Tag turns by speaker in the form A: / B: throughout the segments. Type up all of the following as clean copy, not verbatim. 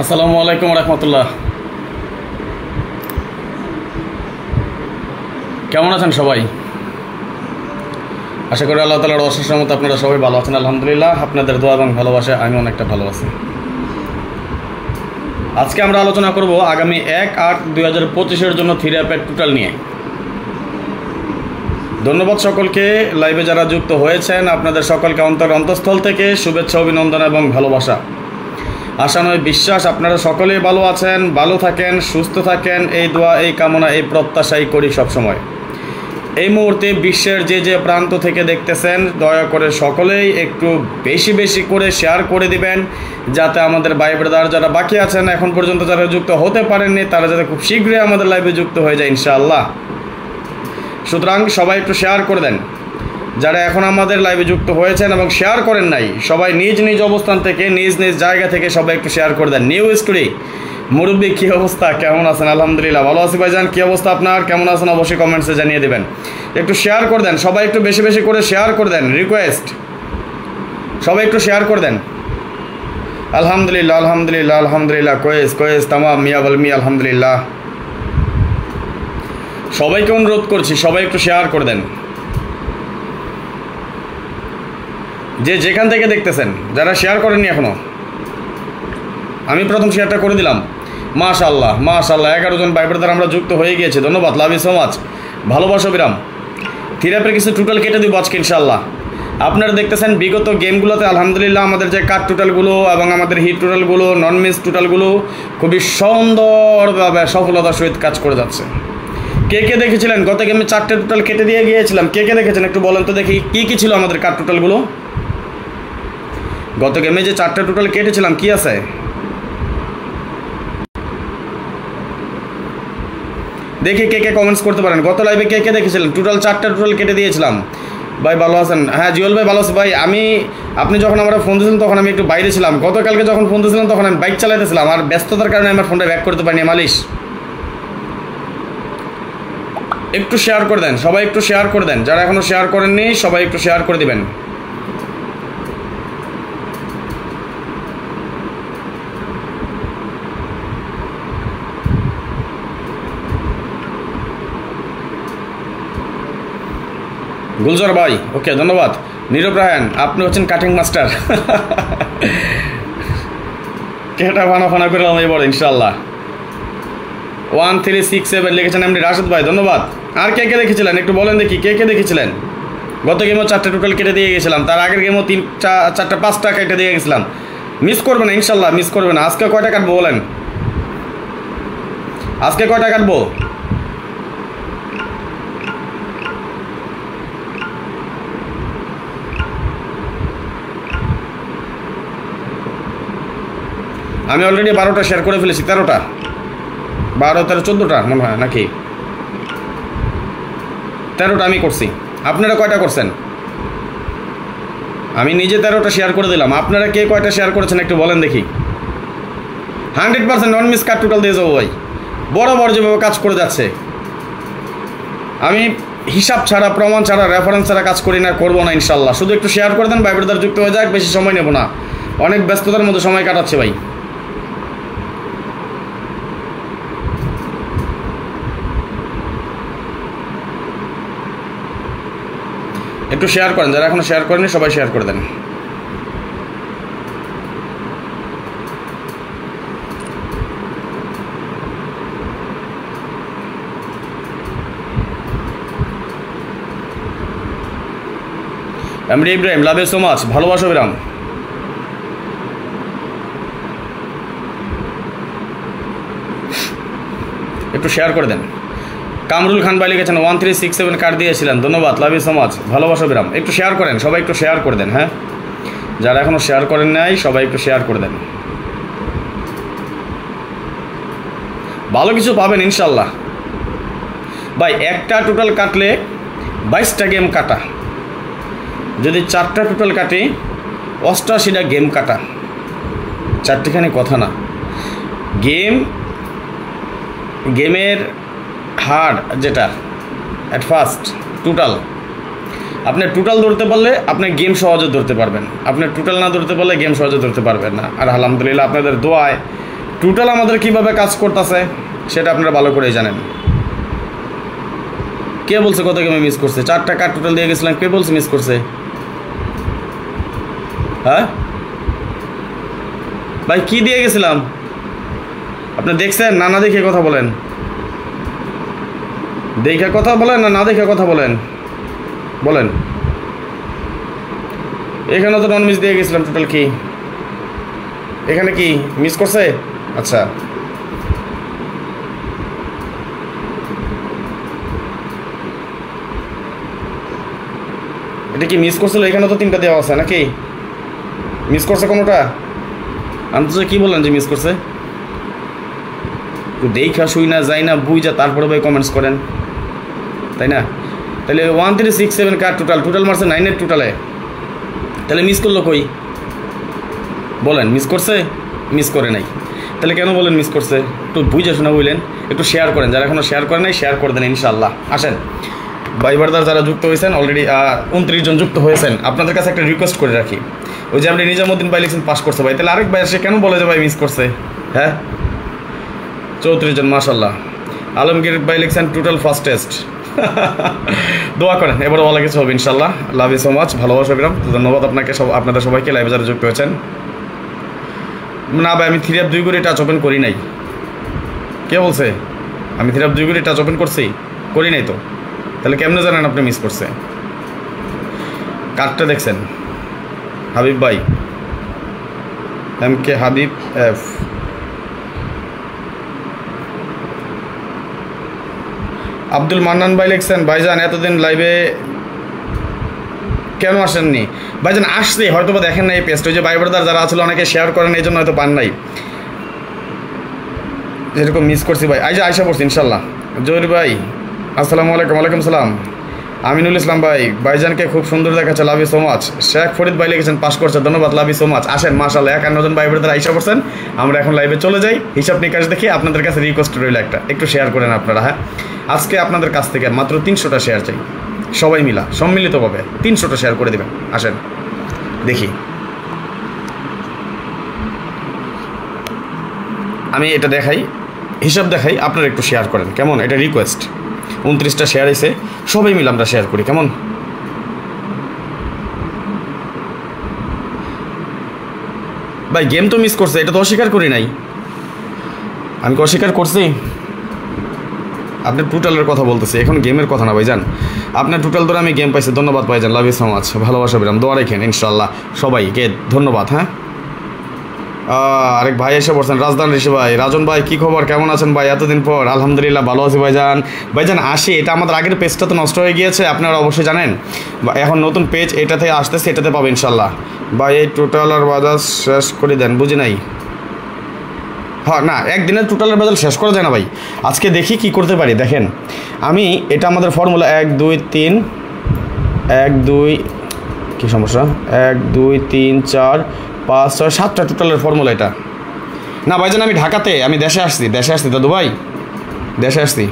A: আসসালামু আলাইকুম রহমতুল্লাহ। কেমন আছেন সবাই? আশা করি আল্লাহ তাআলার অশেষ রহমতে আপনারা সবাই ভালো আছেন। আলহামদুলিল্লাহ, আপনাদের দোয়া এবং ভালোবাসায় আমি অনেকটা ভালো আছি। আজকে আমরা আলোচনা করব আগামী 1-8-2025 জন্য থ্রি অ্যাপের টোটাল নিয়ে। ধন্যবাদ সকলকে, লাইভে যারা যুক্ত হয়েছেন আপনাদের সকলকে অন্তঃস্থল থেকে শুভেচ্ছা, অভিনন্দন এবং ভালোবাসা। আশা নয় বিশ্বাস আপনারা সকলেই ভালো আছেন, ভালো থাকেন, সুস্থ থাকেন, এই দোয়া, এই কামনা, এই প্রত্যাশাই করি সবসময়। এই মুহূর্তে বিশ্বের যে যে প্রান্ত থেকে দেখতেছেন দয়া করে সকলেই একটু বেশি বেশি করে শেয়ার করে দিবেন, যাতে আমাদের ভাই ব্রাদার যারা বাকি আছেন এখন পর্যন্ত যারা যুক্ত হতে পারেননি তারা যাতে খুব শীঘ্রই আমাদের লাইভে যুক্ত হয়ে যায় ইনশাআল্লাহ। সুতরাং সবাই একটু শেয়ার করে দেন। যারা এখন আমাদের লাইভে যুক্ত হয়েছেন এবং শেয়ার করেন নাই, সবাই নিজ নিজ অবস্থান থেকে নিজ নিজ জায়গা থেকে সবাই একটু শেয়ার করে দেন। নিউ স্টোরি মুরব্বী, কী অবস্থা, কেমন আছেন? আলহামদুলিল্লাহ ভালো আছি ভাইজান। কী অবস্থা আপনার, কেমন আছেন অবশ্যই কমেন্টসে জানিয়ে দেবেন। একটু শেয়ার করে দেন, সবাই একটু বেশি বেশি করে শেয়ার করে দেন, রিকোয়েস্ট, সবাই একটু শেয়ার করে দেন। আলহামদুলিল্লাহ আলহামদুলিল্লাহ আলহামদুলিল্লাহ, কোয়েস তামাম মিয়া বলমি আলহামদুলিল্লাহ। সবাইকে অনুরোধ করছি সবাই একটু শেয়ার করে দেন, যে যেখান থেকে দেখতেছেন। যারা শেয়ার করেননি এখনও, আমি প্রথম শেয়ারটা করে দিলাম। মাশাআল্লাহ মাশাআল্লাহ, 11 জন ভাই ব্রাদার আমরা যুক্ত হয়ে গিয়েছি। ধন্যবাদ, লাভ ইউ সো মাচ, ভালোবাসা বিরাম। থ্রি অ্যাপের কিছু টোটাল কেটে দিব আজকে ইনশাআল্লাহ। আপনারা দেখতেছেন বিগত গেমগুলোতে আলহামদুলিল্লাহ আমাদের যে কাট টোটালগুলো এবং আমাদের হিট টোটালগুলো, নন মিস টোটালগুলো খুবই সুন্দরভাবে সফলতার সহিত কাজ করে যাচ্ছে। কে কে দেখেছিলেন গত গেমে 4টে টোটাল কেটে দিয়ে গিয়েছিলাম? কে কে দেখেছেন একটু বলেন তো দেখি, কী ছিল আমাদের কাট টোটালগুলো? গত গেমে যে 4টে টোটাল কেটেছিলাম কি আছে? দেখি কে কে কমেন্টস করতে পারেন। গত লাইভে কে কে দেখেছিলেন? টোটাল 4টে টোটাল কেটে দিয়েছিলাম। ভাই ভালো আছেন? হ্যাঁ জিওল ভাই ভালো আছে ভাই। আপনি যখন আমরা ফোন দিয়েছিলেন তখন আমি একটু বাইরে ছিলাম। গতকালকে যখন ফোন দিয়েছিলাম তখন আমি বাইক চালাইতেছিলাম, আর ব্যস্ততার কারণে আমার ফোনটা ব্যাক করতে পারিনি। মালিশ একটু শেয়ার করে দেন, সবাই একটু শেয়ার করে দেন। যারা এখনও শেয়ার করেননি সবাই একটু শেয়ার করে দিবেন। গুলজার ভাই ওকে, ধন্যবাদ। নীরব রায়হান, আপনি হচ্ছেন কাটিং মাস্টার। কেটা ফানা করে আমি বলো ইনশাল্লাহ। 1367 লিখেছেন এমনি রাশেদ ভাই, ধন্যবাদ। আর কে কে দেখেছিলেন একটু বলেন দেখি, কে কে দেখেছিলেন? গত গেমেও 4টে টোটাল কেটে দিয়ে গেছিলাম, তার আগের গেমেও 5টা কেটে দিয়ে গেছিলাম। মিস করবে না ইনশাল্লাহ, মিস করবে না। আজকে কয়টা কাটবো বলেন, আজকে কয়টা কাটবো? আমি অলরেডি 12টা শেয়ার করে ফেলেছি, 13টা 12 13 14টা মনে হয়, নাকি 13টা আমি করছি। আপনারা কয়টা করছেন? আমি নিজে 13টা শেয়ার করে দিলাম। আপনারা কে কয়টা শেয়ার করেছেন একটু বলেন দেখি। 100% নন মিস কাট টোটাল দিয়ে যাবো ভাই। বড় যেভাবে কাজ করে যাচ্ছে, আমি হিসাব ছাড়া, প্রমাণ ছাড়া, রেফারেন্স ছাড়া কাজ করি না, করবো না ইনশাল্লাহ। শুধু একটু শেয়ার করে দেন, ভাই ব্রাদার যুক্ত হয়ে যাক, বেশি সময় নেব না, অনেক ব্যস্ততার মধ্যে সময় কাটাচ্ছে ভাই। একটু শেয়ার করেন, যারা এখনো শেয়ার করেনি সবাই শেয়ার করে দেন। M D Ibrahim, love you so much, ভালোবাসা বিরাম। একটু শেয়ার করে দেন। কামরুল খান ভাই লিখেছেন 1367 কার্ড দিয়েছিলেন, ধন্যবাদ, লাভ ইউ সো মাচ, ভালোবাসা বিরাম। একটু শেয়ার করেন, সবাই একটু শেয়ার করে দেন। হ্যাঁ, যারা এখনও শেয়ার করেন নাই সবাই একটু শেয়ার করে দেন। ভালো কিছু পাবেন ইনশাল্লাহ ভাই। একটা টোটাল কাটলে 22টা গেম কাটা, যদি 4টা টোটাল কাটি 88টা গেম কাটা। 4টিখানি কথা না, গেমের হার্ড যেটা অ্যাট ফার্স্ট টোটাল, আপনি টোটাল ধরতে পারলে আপনি গেম সহজে ধরতে পারবেন, আপনি টোটাল না ধরতে পারলে গেম সহজে ধরতে পারবেন না। আর আলহামদুলিল্লাহ আপনাদের দোয়ায় টোটাল আমাদের কিভাবে কাজ করতেছে সেটা আপনারা ভালো করেই জানেন। কে বলছে কত গেমে মিস করছে? 4টা কার্ড টোটাল দিয়ে গেছিলাম, কে বলছে মিস করছে? হ্যাঁ ভাই, কি দিয়ে গেছিলাম? আপনি দেখছেন না? না দেখে কথা বলেন। দেখে কথা বলেন না না দেখে কথা বলেন? বলেন। এখানে তো নন মিস দিয়ে গেছিলাম টোটাল। কি এখানে কি মিস করছে? আচ্ছা, এটা কি মিস করছিল? এখানে তো 3টা দেওয়া আছে নাকি? মিস করছে কোনোটা? আমি তো কি বললেন যে মিস করছে? দেখা শুই না যাই না বুঝা তারপরে ভাই কমেন্টস করেন, তাই না? তাহলে 1 3 6 7 কার টোটাল মারছে 9 টোটালে, তাহলে মিস করলো কই? বলেন মিস করছে? মিস করে নাই। তাহলে কেন বলেন মিস করছে? একটু বুঝে শোনা বললেন, একটু শেয়ার করেন। যারা এখনও শেয়ার করে নাই শেয়ার করে দেন ইনশাআল্লাহ। আসেন ভাই ব্রাদার যারা যুক্ত হয়েছেন, অলরেডি 29 জন যুক্ত হয়েছেন, আপনাদের কাছে একটা রিকোয়েস্ট করে রাখি। ওই যে আপনি নিজামুদ্দিন ভাই লিখছেন পাস করছে ভাই, তাহলে আরেক ভাই সে কেন বলে যে ভাই মিস করছে? হ্যাঁ 34 জন, মাশাল্লাহ। আলমগীর ভাই লিখছেন টোটাল ফার্স্ট টেস্ট। দোয়া করেন এবারে ভালো কিছু হবে ইনশাল্লাহ। লাভ ইউ সো মাচ, ভালোবাসা বিরাম। ধন্যবাদ আপনাকে, আপনাদের সবাইকে লাইভে যারা যুক্ত হয়েছেন। না ভাই, আমি 3F2 করে টাচ ওপেন করি নাই। কে বলছে আমি 3F2 করে টাচ ওপেন করছি? করি নাই তো। তাহলে কেমনে জানেন আপনি মিস করছে? কার্ডটা দেখছেন? হাবিব ভাই, MK হাবিব F। আব্দুল মান্নান ভাই লিখছেন ভাইজান এতদিন লাইভে কেন আসেননি? ভাইজান আসছে, হয়তো বা দেখেন না এই পেজটা। ওই যে ভাই ব্রাদার যারা আসলে অনেকে শেয়ার করেন, এই জন্য হয়তো পান নাই। যেরকম মিস করছি ভাই, আইসা পড়ছি ইনশাল্লাহ। জহির ভাই আসসালামু আলাইকুম। ওয়ালাইকুম সালাম। আমিনুল ইসলাম ভাই, ভাইজানকে খুব সুন্দর দেখাচ্ছে, love you so much. Sheikh Farid ভাই লিখেছেন পাস করছে, ধন্যবাদ, লাভ ইউ সো মাচ। আসেন মাশাআল্লাহ 51 জন ভাই ব্রাদার আইসা পড়ছেন। আমরা এখন লাইভে চলে যাই, হিসাব নিকাশ দেখি। আপনাদের কাছে রিকোয়েস্ট রইল একটু শেয়ার করেন আপনারা। হ্যাঁ, আজকে আপনাদের কাছ থেকে মাত্র 300টা শেয়ার চাই, সবাই মিলা সম্মিলিতভাবে 300টা শেয়ার করে দেবেন। আসেন দেখি, আমি এটা দেখাই, হিসাব দেখাই, আপনারা একটু শেয়ার করেন কেমন? এটা রিকোয়েস্ট। 29টা শেয়ার এসে সবাই মিলে আমরা শেয়ার করি কেমন? ভাই গেম তো মিস করছে, এটা তো অস্বীকার করি নাই। আমি কি অস্বীকার করছি? আপনি টোটালের কথা বলতেছি, এখন গেমের কথা না ভাইজান। আপনার টোটাল ধরে আমি গেম পাইছি, ধন্যবাদ ভাইজান, লাভ ইউ সো মাচ, ভালোবাসা বিরাম, দোয়া রাখেন ইনশাল্লাহ সবাইকে, ধন্যবাদ। হ্যাঁ, আরেক ভাই এসে পড়ছেন, রাজদান ঋষি ভাই। রাজন ভাই কী খবর, কেমন আছেন ভাই? এতদিন পর, আলহামদুলিল্লাহ ভালো আছি ভাইজান। ভাইজান আসি, এটা আমাদের আগের পেজটা তো নষ্ট হয়ে গিয়েছে, আপনারা অবশ্যই জানেন। এখন নতুন পেজ এটাতে আসতেছে, এটাতে পাবে ইনশাল্লাহ। ভাই এই টোটাল আর বাজার শেষ করে দেন, বুঝি নাই। হ্যাঁ না, একদিনের টোটালের বাজার শেষ করা যায় না ভাই। আজকে দেখি কি করতে পারি। দেখেন আমি, এটা আমাদের ফর্মুলা 1 2 3 1 2, কী সমস্যা, 1 2 3 4 5 6 7টা টোটালের ফর্মুলা এটা। না ভাইজান আমি ঢাকাতে, আমি দেশে আসছি দাদু ভাই, দেশে আসছি।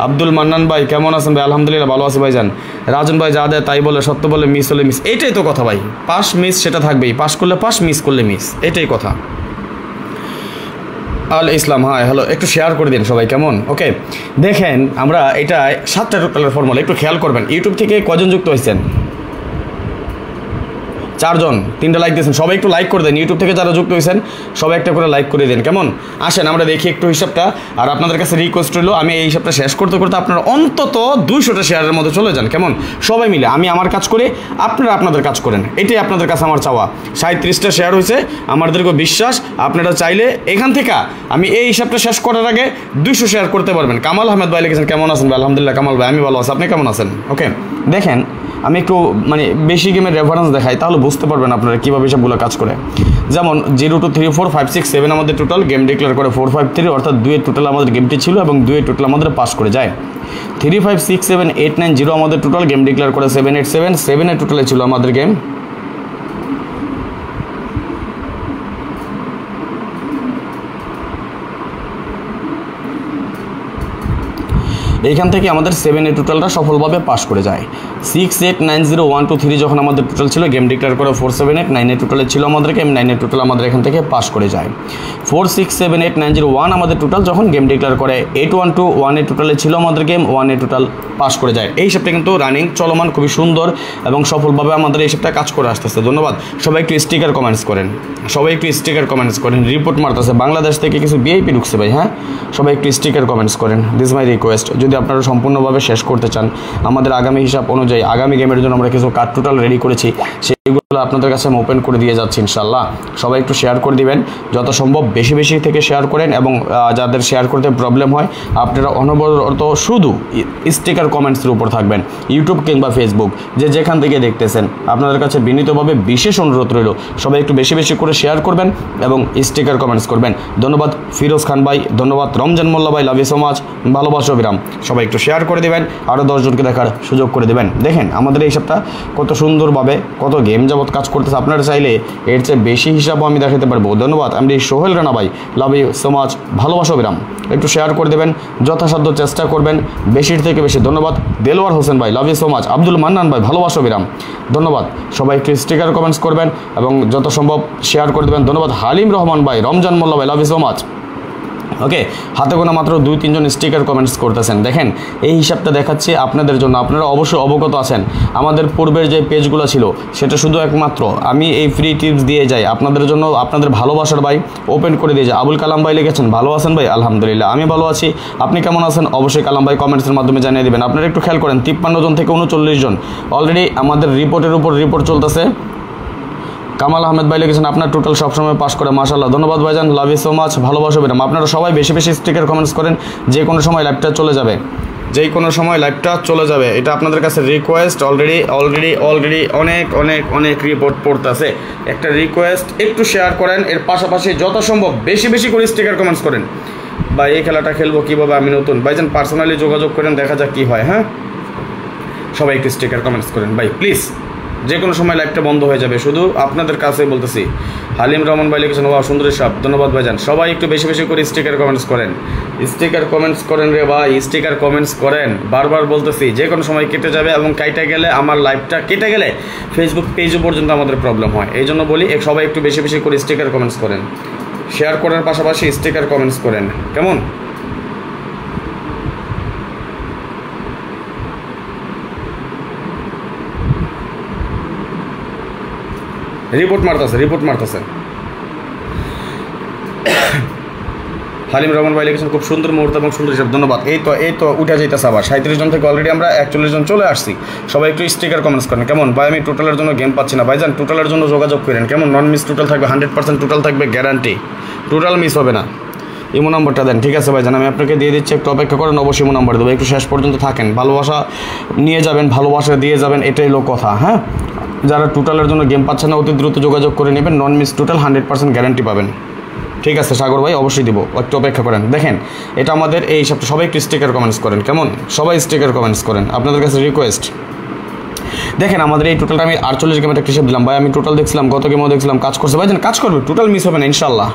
A: আব্দুল মান্নান ভাই কেমন আছেন ভাই? আলহামদুলিল্লাহ ভালো আছি ভাইজান। রাজন ভাই যা দেয় তাই বলে, সত্য বলে মিস হলে মিস, এইটাই তো কথা ভাই। পাস মিস সেটা থাকবেই, পাস করলে পাস, মিস করলে মিস, এটাই কথা। আল ইসলাম, হ্যাঁ হ্যালো, একটু শেয়ার করে দিন সবাই কেমন? ওকে, দেখেন আমরা এটা 7টা টোটালের ফর্মুলা, একটু খেয়াল করবেন। ইউটিউব থেকে কজন যুক্ত হয়েছেন? 4 জন, 3টা লাইক দিয়েছেন, সবাই একটু লাইক করে দেন। ইউটিউব থেকে যারা যুক্ত হয়েছেন সবাই একটা করে লাইক করে দিন কেমন? আসেন আমরা দেখি একটু হিসাবটা। আর আপনাদের কাছে রিকোয়েস্ট রইল, আমি এই হিসাবটা শেষ করতে করতে আপনারা অন্তত 200টা শেয়ারের মধ্যে চলে যান কেমন? সবাই মিলে, আমি আমার কাজ করি, আপনারা আপনাদের কাজ করেন, এটাই আপনাদের কাছে আমার চাওয়া। 37টা শেয়ার হয়েছে, আমাদেরকে বিশ্বাস আপনারা চাইলে এখান থেকে আমি এই হিসাবটা শেষ করার আগে 200 শেয়ার করতে পারবেন। কামাল আহমেদ ভাই লিখেছেন কেমন আছেন ভাই? আলহামদুলিল্লাহ কামাল ভাই আমি ভালো আছি, আপনি কেমন আছেন? ওকে, দেখেন আমি একটু বেশি গেমের রেফারেন্স দেখাই, তাহলে বুঝতে পারবেন আপনারা কীভাবে সবগুলো কাজ করে। যেমন 0 2 3 4 5 6 7 আমাদের টোটাল গেম ডিক্লেয়ার করে 4 5 3, অর্থাৎ 2 টোটাল আমাদের গেমটি ছিল এবং 2 টোটাল আমাদের পাস করে যায়। 3 5 6 7 8 9 0 আমাদের টোটাল গেম ডিক্লেয়ার করে 7 8 7, 7 টোটালে ছিল আমাদের গেম। এইখান থেকে আমাদের 7A টোটালটা সফলভাবে পাস করে যায়। 6890123 যখন আমাদের টোটাল ছিল, গেম ডিক্লেয়ার করে 478 9A টোটালে ছিল আমাদের গেম, 9A টোটাল আমাদের এখান থেকে পাস করে যায়। 4678901 আমাদের টোটাল যখন গেম ডিক্লেয়ার করে 8121A টোটালে ছিল আমাদের গেম, 1A টোটাল পাস করে যায়। এই হিসাবটা কিন্তু রানিং চলমান, খুবই সুন্দর এবং সফলভাবে আমাদের এই হিসাবটা কাজ করে আসতেছে। ধন্যবাদ। সবাই একটু স্টিকার কমেন্টস করেন, সবাই একটু স্টিকার কমেন্টস করেন। রিপোর্ট মারতেছে, বাংলাদেশ থেকে কিছু ভিআইপি ঢুকছে ভাই। হ্যাঁ, সবাই একটু স্টিকার কমেন্টস করেন, দিস মাই রিকোয়েস্ট। যদি আপনারা সম্পূর্ণভাবে শেষ করতে চান, আমাদের আগামী হিসাব অনুযায়ী আগামী গেমের জন্য আমরা কিছু কার্ড টোটাল রেডি করেছি, সেইগুলো আপনাদের কাছে আমি ওপেন করে দিয়ে যাচ্ছি ইনশাল্লাহ। সবাই একটু শেয়ার করে দিবেন, যত সম্ভব বেশি বেশি থেকে শেয়ার করেন। এবং যাদের শেয়ার করতে প্রবলেম হয়, আপনারা অনবরত শুধু স্টিকার কমেন্টসের উপর থাকবেন, ইউটিউব কিংবা ফেসবুক, যে যেখান থেকে দেখতেছেন। আপনাদের কাছে বিনীতভাবে বিশেষ অনুরোধ রইল, সবাই একটু বেশি বেশি করে শেয়ার করবেন এবং স্টিকার কমেন্টস করবেন। ধন্যবাদ ফিরোজ খান ভাই, ধন্যবাদ রমজান মোল্লা ভাই, লাভ ইউ সো মাচ, ভালোবাসা বিরাম। সবাই একটু শেয়ার করে দেবেন, আরও 10 জনকে দেখার সুযোগ করে দেবেন। দেখেন আমাদের এই হিসাবটা কত সুন্দরভাবে, কত গেম যাবত কাজ করতেছে। আপনারা চাইলে এর চেয়ে বেশি হিসাবও আমি দেখাতে পারবো। ধন্যবাদ। আমি সোহেল রানা ভাই, লাভ ইউ সো মাচ, ভালোবাসা বিরাম। একটু শেয়ার করে দেবেন, যথাসাধ্য চেষ্টা করবেন বেশির থেকে বেশি। ধন্যবাদ দেলোয়ার হোসেন ভাই, love you so much. Abdul Mannan ভাই, ভালোবাসা বিরাম। ধন্যবাদ। সবাই একটু স্টিকার কমেন্টস করবেন এবং যত সম্ভব শেয়ার করে দেবেন। ধন্যবাদ হালিম রহমান ভাই, রমজান মোল্লা ভাই, লাভ ইউ সো মাচ। ওকে, হাতে গোনা মাত্র 2-3 জন স্টিকার কমেন্টস করতেছেন। দেখেন এই হিসাবটা দেখাচ্ছি আপনাদের জন্য, আপনারা অবশ্যই অবগত আছেন। আমাদের পূর্বের যে পেজগুলো ছিল, সেটা শুধু একমাত্র আমি এই ফ্রি টিপস দিয়ে যাই আপনাদের জন্য, আপনাদের ভালোবাসার ভাই ওপেন করে দিয়ে যাই। আবুল কালাম ভাই লিখেছেন, ভালো আছেন ভাই? আলহামদুলিল্লাহ, আমি ভালো আছি। আপনি কেমন আছেন? অবশ্যই কালাম ভাই কমেন্টসের মাধ্যমে জানিয়ে দেবেন। আপনারা একটু খেয়াল করেন, 53 জন থেকে 39 জন অলরেডি আমাদের রিপোর্টের উপর রিপোর্ট চলতেছে। কামাল আহমেদ ভাই লিখেছেন, আপনার টোটাল সবসময় পাস করে, মাশাআল্লাহ। ধন্যবাদ ভাইজান, লাভ ইউ সো মাচ, ভালোবাসা বিরাম। আপনারা সবাই বেশি বেশি স্টিকার কমেন্টস করেন, যে কোনো সময় লাইভটা চলে যাবে, যেই কোনো সময় লাইভটা চলে যাবে, এটা আপনাদের কাছে রিকোয়েস্ট। অলরেডি অনেক অনেক অনেক রিপোর্ট পড়তেছে, একটা রিকোয়েস্ট, একটু শেয়ার করেন। এর পাশাপাশি যত সম্ভব বেশি বেশি করে স্টিকার কমেন্টস করেন। ভাই এই খেলাটা খেলবো কীভাবে, আমি নতুন। ভাইজান পার্সোনালি যোগাযোগ করেন, দেখা যাক কী হয়। হ্যাঁ, সবাই একটু স্টিকার কমেন্টস করেন ভাই প্লিজ, যে কোনো সময় লাইভটা বন্ধ হয়ে যাবে, শুধু আপনাদের কাছে বলতেছি। হালিম রহমান ভাই লিখেছেন, ওয়া সুন্দরী সাপ, ধন্যবাদ ভাইজান। সবাই একটু বেশি বেশি করে স্টিকার কমেন্টস করেন, স্টিকার কমেন্টস করেন রে ভাই, স্টিকার কমেন্টস করেন। বারবার বলতেছি, যে কোনো সময় কেটে যাবে এবং কাইটা গেলে, আমার লাইভটা কেটে গেলে ফেসবুক পেজও পর্যন্ত আমাদের প্রবলেম হয়। এই জন্য বলি, সবাই একটু বেশি বেশি করে স্টিকার কমেন্টস করেন, শেয়ার করার পাশাপাশি স্টিকার কমেন্টস করেন, কেমন? রিপোর্ট মারতেছে। হালিম রহমান ভাই লিখেছেন, খুব সুন্দর মুহূর্ত এবং সুন্দর হিসাব, ধন্যবাদ। এই তো উঠে যাইতেছে আবার 37 জন থেকে অলরেডি আমরা 41 জন চলে আসছি। সবাই একটু স্টিকার কমেন্টস করেন, কেমন? ভাই আমি টোটালের জন্য গেম পাচ্ছি না। ভাইজান টোটালের জন্য যোগাযোগ করেন, কেমন? নন মিস টোটাল থাকবে, 100% টোটাল থাকবে, গ্যারান্টি, টোটাল মিস হবে না। ইমো নাম্বারটা দেন। ঠিক আছে ভাইজান, আমি আপনাকে দিয়ে দিচ্ছি, একটু অপেক্ষা করেন, অবশ্যই ইমো নাম্বার দেবো, একটু শেষ পর্যন্ত থাকেন। ভালোবাসা নিয়ে যাবেন, ভালোবাসা দিয়ে যাবেন, এটাই হলো কথা। হ্যাঁ, যারা টোটালের জন্য গেম পাচ্ছেন না, অতি দ্রুত যোগাযোগ করে নেবেন, নন মিস টোটাল 100% গ্যারান্টি পাবেন। ঠিক আছে সাগর ভাই, অবশ্যই দিব, একটু অপেক্ষা করেন। দেখেন এটা আমাদের এই হিসাবটা, সবাই একটু স্টিকার কমেন্টস করেন, কেমন? সবাই স্টিকার কমেন্টস করেন, আপনাদের কাছে রিকোয়েস্ট। দেখেন আমাদের এই টোটালটা আমি 48 গেমের একটা হিসাব দিলাম ভাই। আমি টোটাল দেখছিলাম, গত গেমও দেখছিলাম, কাজ করছে ভাই, কাজ করবে, টোটাল মিস হবে না ইনশাল্লাহ।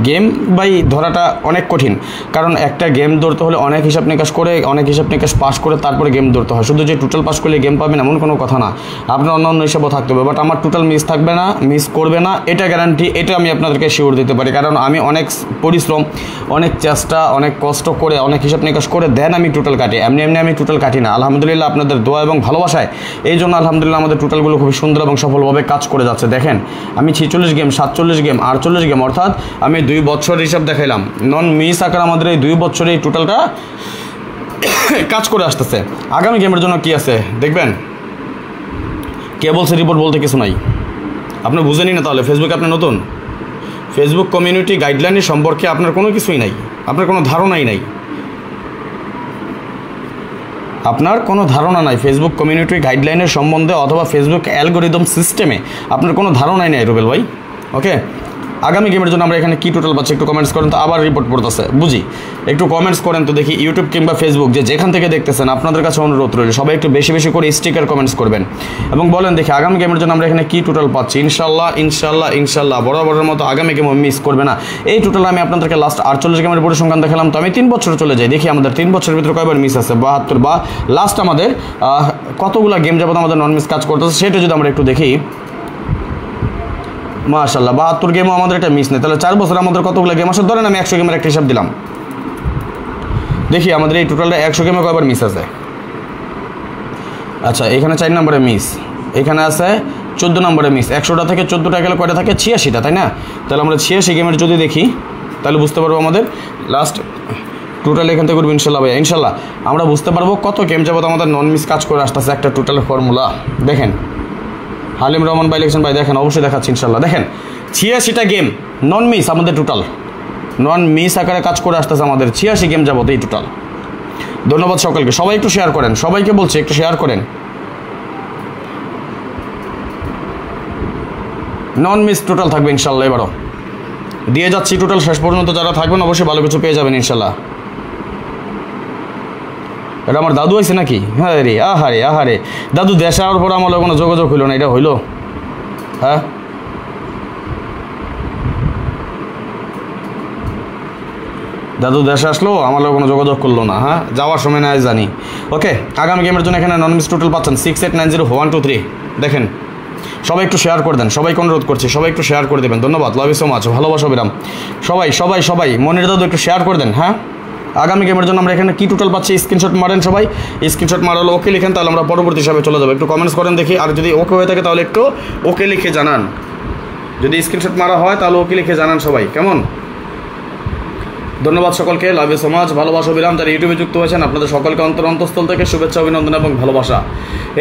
A: গেম ভাই ধরাটা অনেক কঠিন, কারণ একটা গেম ধরতে হলে অনেক হিসাব নিকাশ করে, অনেক হিসাব নিকাশ পাস করে তারপরে গেম ধরতে হয়। শুধু যে টোটাল পাস করলে গেম পাবেন এমন কোনো কথা না, আপনার অন্য হিসাবও থাকতে হবে। বাট আমার টোটাল মিস থাকবে না, মিস করবে না, এটা গ্যারান্টি, এটা আমি আপনাদেরকে শিওর দিতে পারি। কারণ আমি অনেক পরিশ্রম, অনেক চেষ্টা, অনেক কষ্ট করে, অনেক হিসাব নিকাশ করে দেন আমি টোটাল কাটি, এমনি আমি টোটাল কাটি না। আলহামদুলিল্লাহ আপনাদের দোয়া এবং ভালোবাসায় এই জন্য আলহামদুলিল্লাহ আমাদের টোটালগুলো খুবই সুন্দর এবং সফলভাবে কাজ করে যাচ্ছে। দেখেন আমি 46 গেম, 47 গেম, 48 গেম, অর্থাৎ আমি 2 বছর হিসাব দেখাইলাম। নন মিস আকার আমাদের এই 2 বছরে এই টোটালটা কাজ করে আসতেছে। আগামী গেমের জন্য কি আছে দেখবেন। কে বলছে রিপোর্ট বলতে কিছু নাই, আপনি বুঝেনি না তাহলে? ফেসবুকে আপনি নতুন, ফেসবুক কমিউনিটি গাইডলাইনের সম্পর্কে আপনার কোনো কিছুই নাই, আপনার কোনো ধারণাই নাই, আপনার কোনো ধারণা নাই ফেসবুক কমিউনিটি গাইডলাইনের সম্বন্ধে, অথবা ফেসবুক অ্যালগোরিদম সিস্টেমে আপনার কোনো ধারণাই নেই রুবেল ভাই। ওকে, আগামী গেমের জন্য আমরা এখানে কি টোটাল পাচ্ছি একটু কমেন্টস করেন তো। আবার রিপোর্ট পড়তেছে বুঝি, একটু কমেন্টস করেন তো দেখি। ইউটিউব কিংবা ফেসবুক যেখান থেকে দেখতেছেন আপনাদের কাছে অনুরোধ রইল সবাই একটু বেশি বেশি করে স্টিকার কমেন্টস করবেন এবং বলেন দেখি আগামী গেমের জন্য আমরা এখানে কি টোটাল পাচ্ছি। ইনশাল্লাহ ইনশাল্লাহ ইনশাল্লাহ বরাবরের মতো আগামী গেম মিস করবে না। এই টোটাল আমি আপনাদেরকে লাস্ট 48 গেমের পরিসংখ্যান দেখালাম, তো আমি 3 বছর চলে যাই, দেখি আমাদের 3 বছরের ভিতরে কয়বার মিস আছে 72 বা লাস্ট আমাদের কতগুলা গেম যাবত আমাদের নন মিস কাজ করতেছে সেটা যদি আমরা একটু দেখি। মাশাআল্লাহ 72 গেমও আমাদের এটা মিস নেই, তাহলে 4 বছর আমাদের কতগুলো গেম আসে ধরেন আমি 100 গেমের একটা হিসাব দিলাম, দেখি আমাদের এই টোটালটা 100 গেমে কয়বার মিস আছে। আচ্ছা এখানে 4 নম্বরে মিস, এখানে আছে 14 নম্বরে মিস, 100টা থেকে 14টা গেলে কয়টা থাকে 86টা, তাই না? তাহলে আমরা 86 গেমের যদি দেখি তাহলে বুঝতে পারবো আমাদের লাস্ট টোটাল এখান থেকে করবো ইনশাল্লাহ ভাই। ইনশাল্লাহ আমরা বুঝতে পারবো কত গেম যাবত আমাদের নন মিস কাজ করে আসতেছে একটা টোটাল ফর্মুলা। দেখেন হালিম রহমান ভাই লিখছেন ভাই, দেখেন অবশ্যই দেখাচ্ছি ইনশাল্লাহ। দেখেন 86টা গেম নন মিস আমাদের টোটাল, নন মিস আকারে কাজ করে আসতেছে আমাদের 86 গেম যাবত এই টোটাল। ধন্যবাদ সকলকে, সবাই একটু শেয়ার করেন, সবাইকে বলছি একটু শেয়ার করেন। নন মিস টোটাল থাকবে ইনশাল্লাহ, এবারও দিয়ে যাচ্ছি টোটাল শেষ পর্যন্ত যারা থাকবেন অবশ্যই ভালো কিছু পেয়ে যাবেন ইনশাল্লাহ। এটা আমার দাদু আছে নাকি? হ্যাঁ রে আহারে আহারে, দাদু দেশে আওয়ার পর আমার কোনো যোগাযোগ হইল না, এটা হইল? হ্যাঁ দাদু দেশে আসলো আমার কোনো যোগাযোগ করলো না, হ্যাঁ যাওয়ার সময় না জানি। ওকে আগামী গেমের জন্য এখানে নন মিস টোটাল পাচ্ছেন 6890-123। দেখেন সবাই একটু শেয়ার করে দেন, সবাইকে অনুরোধ করছি সবাই একটু শেয়ার করে দেবেন। ধন্যবাদ, লাভ ইউ সো মাচ, ভালোবাসা বিরাম। সবাই সবাই সবাই মনির দাদু একটু শেয়ার করে দেন। হ্যাঁ আগামী গেমের জন্য আমরা এখানে কি টোটাল পাচ্ছি স্ক্রিনশট মারেন, সবাই স্ক্রিনশট মারলে ওকে লিখেন, তাহলে আমরা পরবর্তী হিসাবে চলে যাবো। একটু কমেন্টস করেন দেখি, আর যদি ওকে হয়ে থাকে তাহলে একটু ওকে লিখে জানান, যদি স্ক্রিনশট মারা হয় তাহলে ওকে লিখে জানান সবাই, কেমন? ধন্যবাদ সকলকে, লাভ ইউ সো মাচ, ভালোবাসা বিরাম। যারা ইউটিউবে যুক্ত হয়েছেন আপনাদের সকলকে অন্তঃস্থল থেকে শুভেচ্ছা অভিনন্দন এবং ভালোবাসা।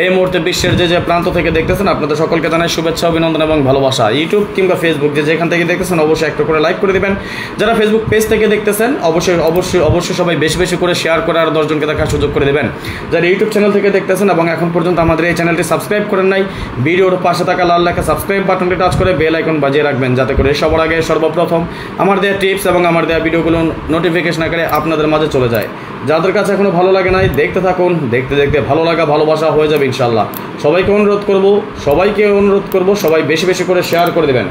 A: এই মুহূর্তে বিশ্বের যে প্রান্ত থেকে দেখতেছেন আপনাদের সকলকে জানাই শুভেচ্ছা অভিনন্দন এবং ভালোবাসা। ইউটিউব কিংবা ফেসবুক যেখান থেকে দেখতেছেন অবশ্যই একটা করে লাইক করে দেবেন। যারা ফেসবুক পেজ থেকে দেখতেছেন অবশ্যই অবশ্যই অবশ্যই সবাই বেশি বেশি করে শেয়ার করে আর 10 জনকে দেখার সুযোগ করে দেবেন। যারা ইউটিউব চ্যানেল থেকে দেখতেছেন এবং এখন পর্যন্ত আমাদের এই চ্যানেলটি সাবস্ক্রাইব করেন নাই, ভিডিওর পাশে থাকা লাল লেখা সাবস্ক্রাইব বাটনটি টাচ করে বেল আইকন বাজিয়ে রাখবেন, যাতে করে সবার আগে সর্বপ্রথম আমার দেওয়া টিপস এবং আমার দেওয়া ভিডিওগুলো নোটিফিকেশন আকারে আপনাদের মাঝে চলে যায়। যাদের কাছে এখনো ভালো লাগে নাই দেখতে থাকুন, দেখতে দেখতে ভালো লাগা ভালোবাসা হয়ে যাবে ইনশাল্লাহ। সবাইকে অনুরোধ করব সবাই বেশি বেশি করে শেয়ার করে দেবেন।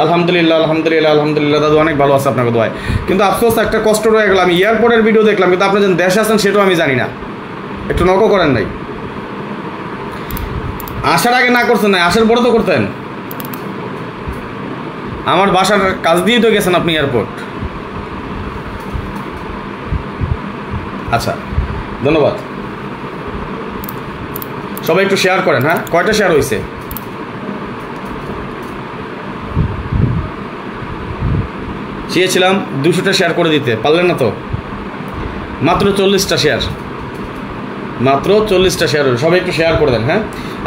A: আলহামদুলিল্লাহ আলহামদুলিল্লাহ আলহামদুলিল্লাহ দাদু অনেক ভালো আছে আপনাকে দোয়ায়, কিন্তু আফসোস একটা কষ্ট রয়ে গেল, আমি এয়ারপোর্টের ভিডিও দেখলাম কিন্তু আপনি যেন দেশে আছেন সেটাও আমি জানি না, একটু নকও করেন নাই। আসার আগে না করছেন না, আসার পরে তো করতেন। আমার বাসার কাজ দিয়েই তো গেছেন আপনি এয়ারপোর্ট। আচ্ছা ধন্যবাদ, সবাই একটু শেয়ার করেন। হ্যাঁ কয়টা শেয়ার হয়েছে? চেয়েছিলাম 200টা শেয়ার করে দিতে, পারলেন না তো, মাত্র 40টা শেয়ার, মাত্র 40টা শেয়ার হলো। সবাই একটু শেয়ার করে দেন। হ্যাঁ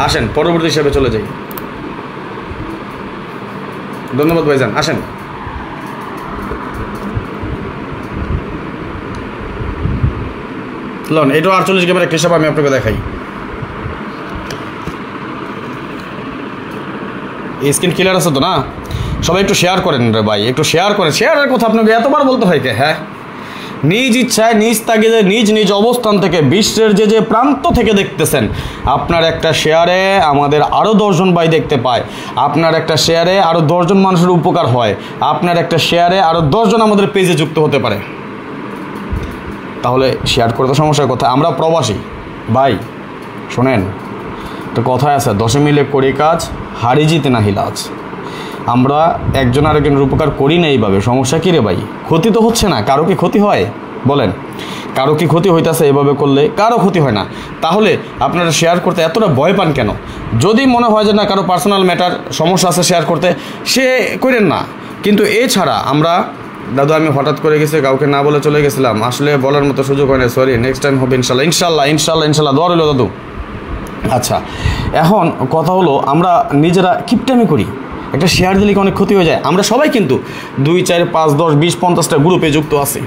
A: আসেন পরবর্তী হিসাবে চলে যাই। ধন্যবাদ ভাইজান, আসেন। লন এটাও 48 গেমের একটা হিসাব আমি আপনাকে দেখাই। স্ক্রিন ক্লিয়ার আছে তো না? সবাই একটু শেয়ার করেন রে ভাই, একটু শেয়ার করেন। শেয়ারের কথা আপনাকে এতবার বলতে হয় কে? হ্যাঁ নিজ ইচ্ছায় নিজ তাগিদে নিজ নিজ অবস্থান থেকে বিশ্বের যে প্রান্ত থেকে দেখতেছেন, আপনার একটা শেয়ারে আমাদের আরও 10 জন ভাই দেখতে পায়, আপনার একটা শেয়ারে আরও 10 জন মানুষের উপকার হয়, আপনার একটা শেয়ারে আরও 10 জন আমাদের পেজে যুক্ত হতে পারে। তাহলে শেয়ার করে তো সমস্যার কথা। আমরা প্রবাসী ভাই, শোনেন তো কথায় আছে 10 মিলে করি কাজ, হারি জিতে নাহি লাজ। আমরা একজন আরেকজনের উপকার করি না এইভাবে, সমস্যা কী রে ভাই? ক্ষতি তো হচ্ছে না, কারো কি ক্ষতি হয় বলেন? কারো কি ক্ষতি হইতেছে এভাবে করলে? কারো ক্ষতি হয় না। তাহলে আপনারা শেয়ার করতে এতটা ভয় পান কেন? যদি মনে হয় যে না কারো পার্সোনাল ম্যাটার সমস্যা আছে শেয়ার করতে, সে করেন না। কিন্তু এছাড়া আমরা দাদু আমি হঠাৎ করে গেছি, কাউকে না বলে চলে গেছিলাম, আসলে বলার মতো সুযোগ হয় না, সরি, নেক্সট টাইম হবে ইনশাল্লাহ ইনশাল্লাহ ইনশাল্লাহ ইনশাল্লাহ, দোয়া রইল দাদু। আচ্ছা এখন কথা হলো আমরা নিজেরা কিপটামি করি, একটা শেয়ার দিলে অনেক ক্ষতি হয়ে যায়। আমরা সবাই কিন্তু 2, 4, 5, 10, 20, 50টা গ্রুপে যুক্ত আছি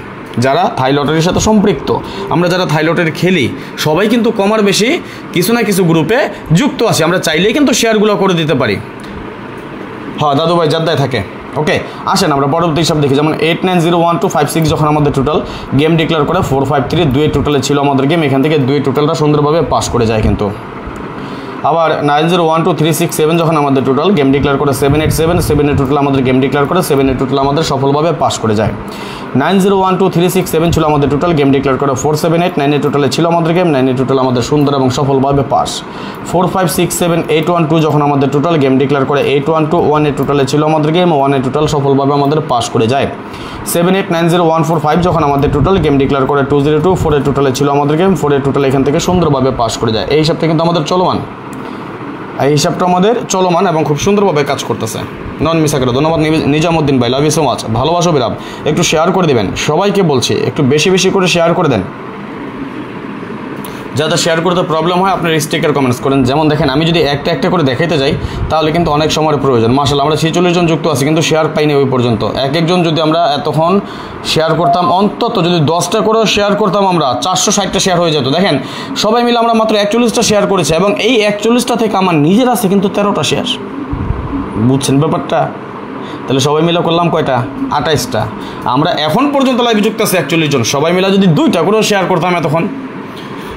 A: যারা থাই লটারির সাথে সম্পৃক্ত। আমরা যারা থাই লটারি খেলি সবাই কিন্তু কমার বেশি কিছু না কিছু গ্রুপে যুক্ত আছি। আমরা চাইলেই কিন্তু শেয়ারগুলো করে দিতে পারি। হ্যাঁ দাদু ভাই জাদ্দায় থাকে। ওকে, আসেন আমরা পরবর্তী হিসাব দেখি। যেমন 890125 যখন আমাদের টোটাল গেম ডিক্লেয়ার করে 453 2 টোটালে ছিল আমাদের গেম, এখান থেকে 2 টোটালটা সুন্দরভাবে পাস করে যায় কিন্তু। আবার 901236 যখন আমাদের টোটাল গেম ডিক্লেয়ার করে 787 টোটাল আমাদের গেম ডিক্লেয়ার করে 7 টোটাল আমাদের সফলভাবে পাস করে যায়। 901236 ছিল আমাদের টোটাল গেম ডিক্লেয়ার করে 478 9 টোটালে ছিল আমাদের গেম, 9 টোটাল আমাদের সুন্দর এবং সফলভাবে পাস। 4567812 যখন আমাদের টোটাল গেম ডিক্লেয়ার করে 812 1 টোটালে ছিল আমাদের গেম, 1 টোটাল সফলভাবে আমাদের পাস করে যায়। 7890145 যখন আমাদের টোটাল গেম ডিক্লেয়ার করে 202 4 টোটালে ছিল আমাদের গেম, 4 টোটাল এখান থেকে সুন্দরভাবে পাস করে যায়। এই হিসাবটা কিন্তু আমাদের চলমান, এই হিসাবটা আমাদের চলমান এবং খুব সুন্দরভাবে কাজ করতেছে। নন মিস করে ধন্যবাদ নিজামুদ্দিন ভাই, লাভ ইউ সো মাচ, ভালোবাসো বিরাম। একটু শেয়ার করে দেবেন, সবাইকে বলছি একটু বেশি বেশি করে শেয়ার করে দেন। যাতে শেয়ার করতে প্রবলেম হয় আপনার স্টিকার কমেন্টস করেন। যেমন দেখেন আমি যদি একটা একটা করে দেখাইতে যাই তাহলে কিন্তু অনেক সময়ের প্রয়োজন। মাশাআল্লাহ আমরা 46 জন যুক্ত আছি কিন্তু শেয়ার পাইনি ওই পর্যন্ত। এক একজন যদি আমরা এতক্ষণ শেয়ার করতাম, অন্তত যদি 10টা করেও শেয়ার করতাম আমরা 460টা শেয়ার হয়ে যেত। দেখেন সবাই মিলে আমরা মাত্র 41টা শেয়ার করেছি এবং এই 41টা থেকে আমার নিজের আছে কিন্তু 13টা শেয়ার। বুঝছেন ব্যাপারটা? তাহলে সবাই মিলে করলাম কয়টা? 28টা। আমরা এখন পর্যন্ত লাইভে যুক্ত আছি 41 জন। সবাই মিলে যদি 2টা করেও শেয়ার করতাম এতক্ষণ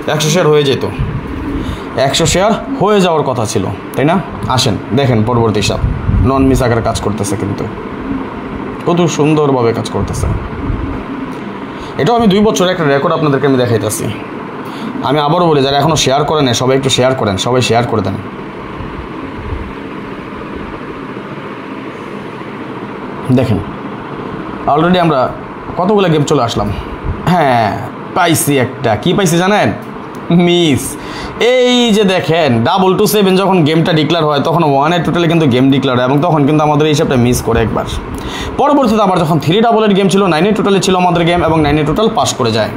A: 100 শেয়ার হয়ে যেত। 100 শেয়ার হয়ে যাওয়ার কথা ছিল, তাই না? আসেন দেখেন পরবর্তী হিসাব। নন মিস আকারে কাজ করতেছে কিন্তু কত সুন্দরভাবে কাজ করতেছে। এটাও আমি 2 বছর একটা রেকর্ড আপনাদেরকে আমি দেখাইতেছি। আমি আবারও বলি যারা এখনও শেয়ার করেন সবাই একটু শেয়ার করেন, সবাই শেয়ার করে দেন। দেখেন অলরেডি আমরা কতগুলো গেম চলে আসলাম। হ্যাঁ পাইছি একটা, কি পাইছি জানেন? মিস। এই যে দেখেন 227 যখন গেমটা ডিক্লেয়ার হয় তখন 1 টোটালে কিন্তু গেম ডিক্লেয়ার হয় এবং তখন কিন্তু আমাদের এই হিসাবটা মিস করে একবার। পরবর্তীতে আবার যখন 388 গেম ছিল 9 টোটালে ছিল আমাদের গেম এবং 9 টোটাল পাস করে যায়।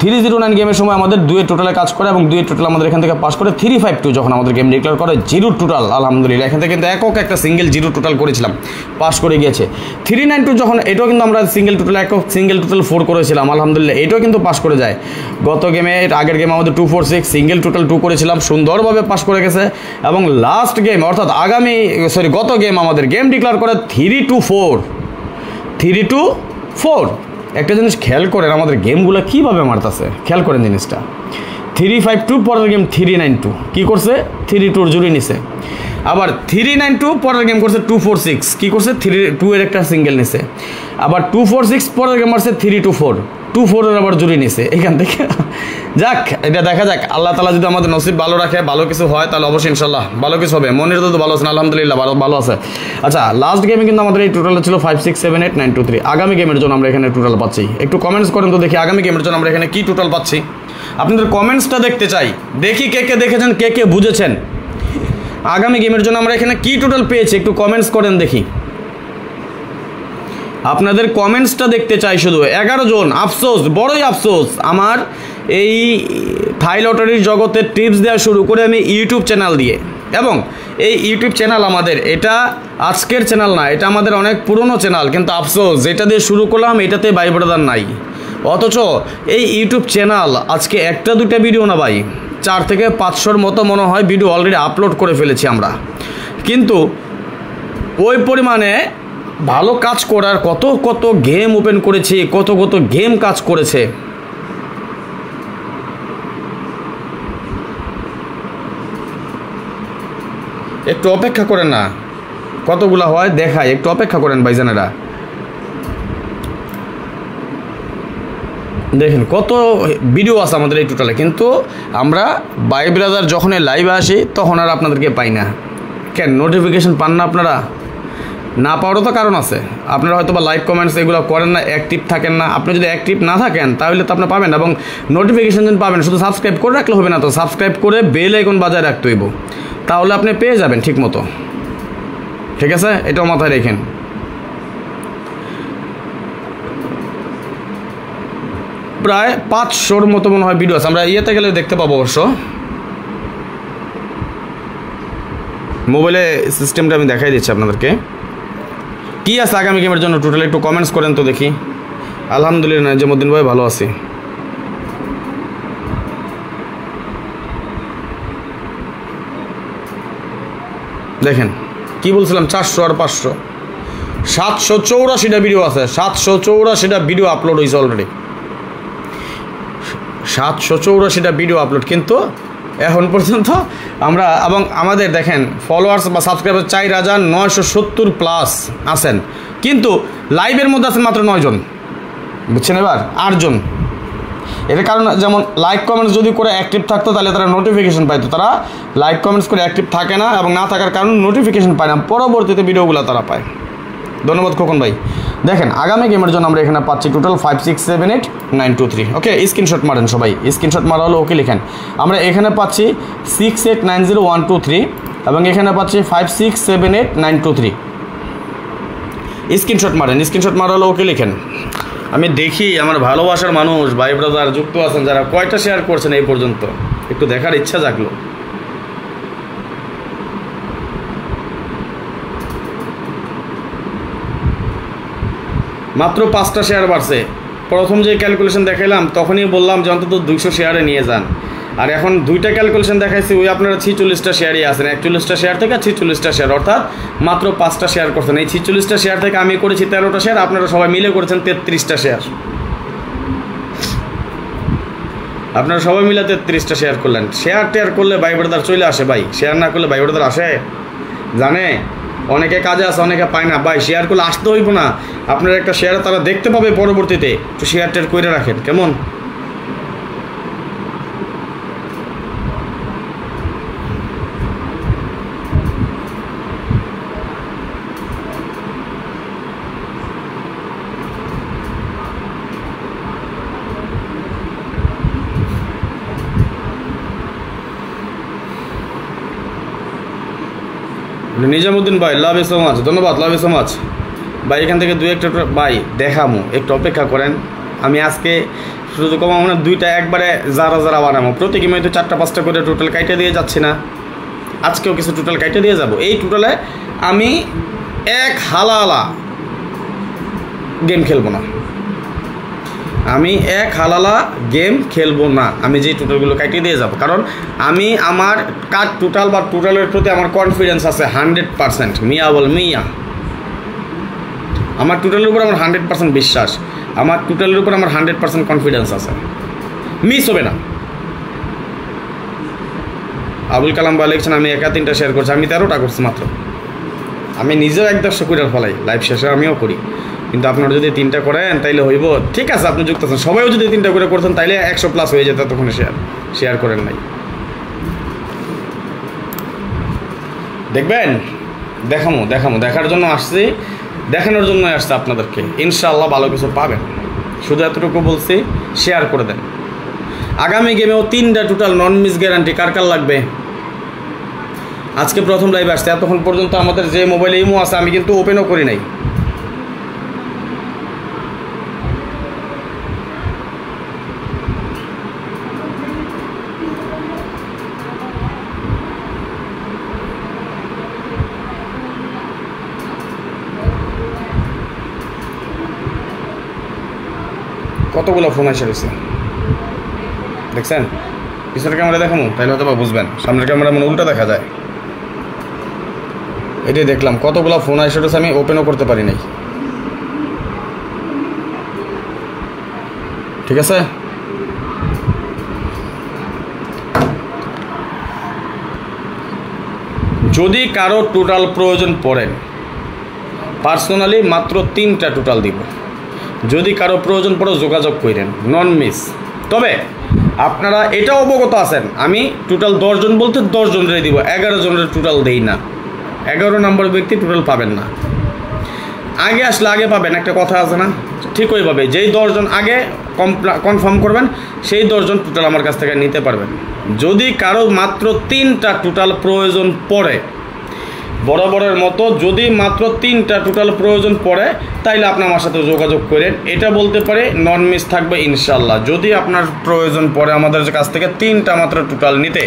A: 309 গেমের সময় আমাদের 2 টোটালে কাজ করে এবং 2 টোটাল আমাদের এখান থেকে পাস করে। 352 যখন আমাদের গেম ডিক্লেয়ার করে 0 টোটাল, আলহামদুলিল্লাহ এখান থেকে কিন্তু একক একটা সিঙ্গেল 0 টোটাল করেছিলাম, পাস করে গিয়েছে। 392 যখন এটাও কিন্তু আমরা সিঙ্গেল টোটাল একক সিঙ্গেল টোটাল 4 করেছিলাম, আলহামদুলিল্লাহ এটাও কিন্তু পাস করে যায়। গত গেমে আগের গেমে আমাদের 246 সিঙ্গেল টোটাল 2 করেছিলাম, সুন্দরভাবে পাস করে গেছে। এবং লাস্ট গেম অর্থাৎ গত গেম আমাদের গেম ডিক্লেয়ার করে 324। একটা জিনিস খেয়াল করেন আমাদের গেমগুলো কীভাবে মারতেছে, খেয়াল করেন জিনিসটা। 352 পরের গেম 392 কী করছে? 32 জুড়ে নিছে। আবার 392 পরের গেম করছে 246 কী করছে? 32 এর একটা সিঙ্গেল নিছে। আবার 246 পরের গেম মারছে 324 আবার জুড়ে নিছে। এখান থেকে যাক এটা দেখা যাক, আল্লাহ তাআলা যদি আমাদের নসিব ভালো রাখে, ভালো কিছু হয় তাহলে অবশ্যই ইনশাল্লাহ ভালো কিছু হবে। মনের তো ভালো আছে না? আলহামদুলিল্লাহ ভালো আছে। আচ্ছা লাস্ট গেমে কিন্তু আমাদের এই টোটাল ছিল 5678923। আগামী গেমের জন্য আমরা এখানে টোটাল পাচ্ছি, একটু কমেন্টস করেন তো দেখি আগামী গেমের জন্য আমরা এখানে কি টোটাল পাচ্ছি। আপনাদের কমেন্টসটা দেখতে চাই, দেখি কে কে দেখেছেন, কে কে বুঝেছেন। আগামী গেমের জন্য আমরা এখানে কি টোটাল পেয়েছি একটু কমেন্টস করেন দেখি। আপনাদের কমেন্টসটা দেখতে চাই শুধু। 11 জন, আফসোস, বড়ই আফসোস। আমার এই থাই লটারির জগতের টিপস দেওয়া শুরু করে আমি ইউটিউব চ্যানেল দিয়ে, এবং এই ইউটিউব চ্যানেল আমাদের এটা আজকের চ্যানেল না, এটা আমাদের অনেক পুরনো চ্যানেল, কিন্তু আফসোস যেটা দিয়ে শুরু করলাম এটাতে ভাই ব্রাদার নাই। অথচ এই ইউটিউব চ্যানেল আজকে 1-2টা ভিডিও না ভাই 4 থেকে 500-র মতো মনে হয় ভিডিও অলরেডি আপলোড করে ফেলেছি আমরা। কিন্তু ওই পরিমাণে ভালো কাজ করার কত গেম ওপেন করেছি, কত গেম কাজ করেছে। একটু অপেক্ষা করেন না, কতগুলা হয় দেখায়, একটু অপেক্ষা করেন ভাইজানেরা। দেখেন কত ভিডিও আছে আমাদের এই টোটালে, কিন্তু আমরা ভাই ব্রাদার যখন লাইভে আসি তখন আর আপনাদেরকে পাই না। কেন নোটিফিকেশন পান না আপনারা? না পাওয়ারও তো কারণ আছে। আপনারা হয়তো বা লাইক কমেন্টস এগুলো করেন না, অ্যাক্টিভ থাকেন না। আপনি যদি অ্যাক্টিভ না থাকেন তাহলে তো আপনি পাবেন, এবং নোটিফিকেশন যেন পাবেন শুধু সাবস্ক্রাইব করে রাখলে হবে না, তো সাবস্ক্রাইব করে বেল আইকন বাজায় রাখতে হইব, তাহলে আপনি পেয়ে যাবেন ঠিক মতো। ঠিক আছে, এটাও মাথায় রেখেন। প্রায় 500-র মতো মনে হয় ভিডিও আছে, আমরা ইয়েতে গেলে দেখতে পাবো অবশ্য। মোবাইলে সিস্টেমটা আমি দেখাই দিচ্ছি আপনাদেরকে কি আছে আগামী গেমের জন্য টোটাল। একটু কমেন্টস করেন তো দেখি। আলহামদুলিল্লাহ নাজিমুদ্দিন ভাই ভালো আছি। দেখেন কি বলছিলাম 400 আর 500 784টা ভিডিও আছে, 784টা ভিডিও আপলোড হয়েছে অলরেডি, 784টা ভিডিও আপলোড। কিন্তু এখন পর্যন্ত আমরা এবং আমাদের দেখেন ফলোয়ার্স বা সাবস্ক্রাইবার 4970+ আছেন, কিন্তু লাইভের মধ্যে আছেন মাত্র 9 জন, বুঝছেন? এবার 8 জন। এর কারণ যেমন লাইক কমেন্টস যদি করে অ্যাক্টিভ থাকতো তাহলে তারা নোটিফিকেশন পাইতো, তারা লাইক কমেন্টস করে অ্যাক্টিভ থাকে না এবং না থাকার কারণে নোটিফিকেশন পায় না, পরবর্তীতে ভিডিওগুলো তারা পায়। ধন্যবাদ খোকন ভাই। দেখেন আগামী গেমের জন্য আমরা এখানে পাচ্ছি টোটাল 5678 923। ওকে, স্ক্রিনশট মারেন সবাই, স্ক্রিনশট মারা হলো ওকে লিখেন। আমরা এখানে পাচ্ছি 6890 123 এবং এখানে পাচ্ছি 5678 923। স্ক্রিনশট মারেন, স্ক্রিনশট মারা হলো ওকে লিখেন। আমি দেখি আমার ভালোবাসার মানুষ ভাই ব্রাদার যুক্ত আছেন যারা কয়টা শেয়ার করছেন এই পর্যন্ত, একটু দেখার ইচ্ছা জাগলো। মাত্র 5টা শেয়ার বাড়ছে। প্রথম যে ক্যালকুলেশন দেখাইলাম তখনই বললাম যে অন্তত 200 শেয়ারে নিয়ে যান, আর এখন 2টা ক্যালকুলেশন দেখাইছি, ওই আপনারা 46টা শেয়ারই আছেন, 41টা শেয়ার থেকে 46টা শেয়ার, অর্থাৎ মাত্র 5টা শেয়ার করছেন। এই 46টা শেয়ার থেকে আমি করেছি 13টা শেয়ার, আপনারা সবাই মিলে করেছেন 33টা শেয়ার, আপনারা সবাই মিলে 33টা শেয়ার করলেন। শেয়ার টেয়ার করলে ভাই ব্রাদার চলে আসে ভাই, শেয়ার না করলে ভাই ব্রাদার আসে জানে, অনেকে কাজে আছে অনেকে পায় না ভাই, শেয়ার করলে আসতে হইব না, আপনার একটা শেয়ার তারা দেখতে পাবে পরবর্তীতে, একটু শেয়ার টেয়ার করে রাখেন কেমন। নিজামুদ্দিন ভাই লাভ ইউ সো মাচ, ধন্যবাদ, লাভ ইউ সো মাচ ভাই। এখান থেকে 2-1টা ভাই দেখামো, একটু অপেক্ষা করেন। আমি আজকে শুধু কমাবো না, 2টা একবারে যারা যারা বানাবো, প্রতি গেমে তো 4টা-5টা করে টোটাল কাইটে দিয়ে যাচ্ছি না, আজকেও কিছু টোটাল কাইটে দিয়ে যাব। এই টোটালে আমি এক হালালা গেম খেলবো না, আমি এক হালালা গেম খেলবো না, আমি যেই টোটালগুলো কাটিয়ে দিয়ে যাব, কারণ আমি আমার কার টোটাল বা টোটালের প্রতি আমার কনফিডেন্স আছে 100%। মিয়া বল মিয়া, আমার টোটালের উপর আমার 100% বিশ্বাস, আমার টোটালের উপর আমার 100% কনফিডেন্স আছে, মিস হবে না। আবুল কালাম ভাই লিখছেন আমি একা 3টা শেয়ার করছি, আমি 13টা করছি মাত্র। আমি নিজেও 1-1 করে ফেলাই, লাইভ শেষে আমিও করি, কিন্তু আপনারা যদি 3টা করেন তাইলে হইব। ঠিক আছে, আপনি যুক্ত আছেন, সবাইও যদি 3টা করে করতেন তাইলে 100+ হয়ে যেত, তখন শেয়ার করেন নাই। দেখবেন দেখার জন্য আসছি, দেখানোর জন্য আসছে আপনাদেরকে, ইনশাআল্লাহ ভালো কিছু পাবেন। শুধু এতটুকু বলছি, শেয়ার করে দেন। আগামী গেমেও 3টা টোটাল নন মিস গ্যারান্টি, কার কার লাগবে? আজকে প্রথম লাইভ আসছে, এতক্ষণ পর্যন্ত আমাদের যে মোবাইলে ইমো আছে আমি কিন্তু ওপেনও করি নাই। কতগুলো ফোন এসে রয়েছে দেখছেন, পিছনের ক্যামেরা দেখাবো তাইলে হয়তো বা বুঝবেন, সামনের ক্যামেরা মনে উল্টা দেখা যায়। এটাই দেখলাম কতগুলো ফোন এসে রয়েছে, আমি ওপেনও করতে পারি নাই। ঠিক আছে, যদি কারো টোটাল প্রয়োজন পড়ে পার্সোনালি মাত্র 3টা টোটাল দিব, যদি কারো প্রয়োজন পড়ে যোগাযোগ করেন, নন মিস। তবে আপনারা এটাও অবগত আছেন আমি টোটাল 10 জন বলতে 10 জনের দিব, 11 জনের টোটাল দেই না, 11 নম্বর ব্যক্তি টোটাল পাবেন না। আগে আসলে আগে পাবেন, একটা কথা আছে না, ঠিক ওইভাবে যেই 10 জন আগে কনফার্ম করবেন সেই 10 জন টোটাল আমার কাছ থেকে নিতে পারবেন। যদি কারো মাত্র 3টা টোটাল প্রয়োজন পড়ে, বরাবরের মতো যদি মাত্র 3টা টোটাল প্রয়োজন পড়ে তাইলে আপনি আমার সাথে যোগাযোগ করেন, এটা বলতে পারে নন মিস থাকবে ইনশাল্লাহ। যদি আপনার প্রয়োজন পড়ে আমাদের কাছ থেকে 3টা মাত্র টোটাল নিতে,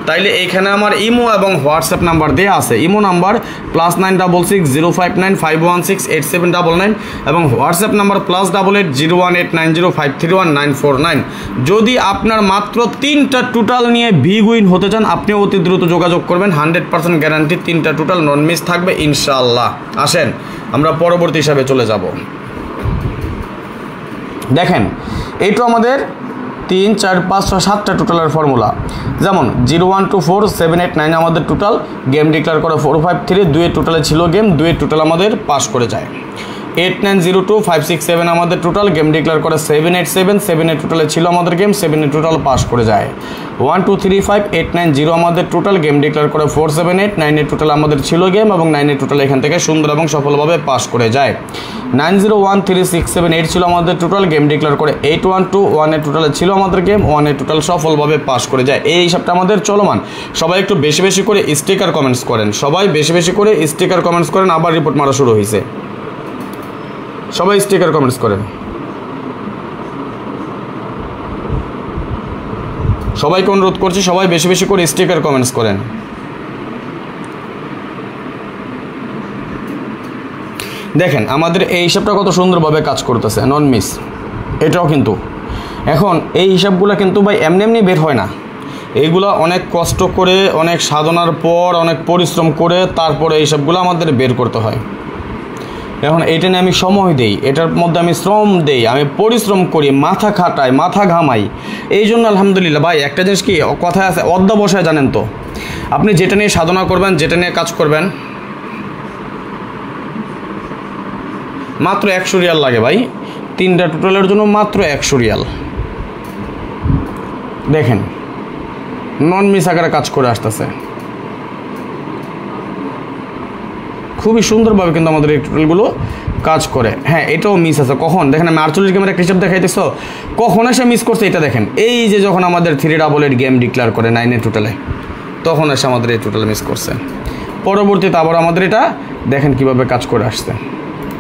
A: তাইলে এইখানে আমার ইমো এবং হোয়াটসঅ্যাপ নাম্বার দেওয়া আছে। ইমো নাম্বার +966 059 516 8799 এবং হোয়াটসঅ্যাপ নাম্বার +88 01890 531 949। যদি আপনার মাত্র 3টা টোটাল নিয়ে বিগ উইন হতে চান, আপনি অতি দ্রুত যোগাযোগ করবেন, 100% গ্যারান্টি 3টা টোটাল নন মিস থাকবে ইনশাআল্লাহ। আসেন আমরা পরবর্তী হিসাবে চলে যাব। দেখেন এইটা আমাদের 3 4 5 6 7টা টোটালের ফর্মুলা, যেমন 0 1 2 4 7 8 9 আমাদের টোটাল, গেম ডিক্লেয়ার করে 4 5 3, 2 টোটালে ছিল গেম, 2 টোটাল আমাদের পাস করে যায়। 8 9 0 2 5 6 7 আমাদের টোটাল, গেম ডিক্লেয়ার করে 7 8 7, 7 টোটালে ছিল আমাদের গেম, 7 টোটাল পাস করে যায়। 1 2 3 5 8 9 0 আমাদের টোটাল, গেম ডিক্লেয়ার করে 4 7 8, 9 টোটাল আমাদের ছিল গেম এবং 9 টোটাল এখান থেকে সুন্দর এবং সফলভাবে পাস করে যায়। 9 0 1 3 6 7 8 ছিল আমাদের টোটাল, গেম ডিক্লেয়ার করে 8 1 2, 1 টোটালে ছিল আমাদের গেম, 1 টোটাল সফলভাবে পাস করে যায়। এই হিসাবটা আমাদের চলমান। সবাই একটু বেশি বেশি করে স্টিকার কমেন্টস করেন, সবাই বেশি বেশি করে স্টিকার কমেন্টস করেন। আবার রিপোর্ট মারা শুরু হয়েছে, সবাই স্টিকার কমেন্টস করেন, সবাইকে অনুরোধ করছি সবাই বেশি বেশি করে স্টিকার কমেন্টস করেন। দেখেন আমাদের এই হিসাবটা কত সুন্দরভাবে কাজ করতেছে, নন মিস। এটাও কিন্তু এখন এই হিসাবগুলো কিন্তু ভাই এমনি এমনি বের হয় না, এইগুলো অনেক কষ্ট করে, অনেক সাধনার পর, অনেক পরিশ্রম করে তারপরে এই হিসাবগুলো আমাদের বের করতে হয়। এখন এইটা নিয়ে আমি সময় দেই, এটার মধ্যে আমি শ্রম দেই, আমি পরিশ্রম করি, মাথা খাটাই, মাথা ঘামাই। এই জন্য আলহামদুলিল্লাহ ভাই একটা জিনিস কি কথায় আছে, অধ্যবসায় জানেন তো, আপনি যেটা নিয়ে সাধনা করবেন, যেটা নিয়ে কাজ করবেন, মাত্র 100 রিয়াল লাগে ভাই, 3টা টোটালের জন্য মাত্র 100 রিয়াল। দেখেন নন মিস আকারে কাজ করে আসতেছে, খুবই সুন্দরভাবে কিন্তু আমাদের এই টোটালগুলো কাজ করে। হ্যাঁ এটাও মিস আছে, কখন দেখেন আমি 48 গেমের একটা হিসাব দেখাইতেছো, কখন এসে মিস করছে এটা দেখেন, এই যে যখন আমাদের 388 গেম ডিক্লেয়ার করে 9 টোটালে, তখন এসে আমাদের এই টোটাল মিস করছে। পরবর্তীতে আবার আমাদের এটা দেখেন কিভাবে কাজ করে আসছে,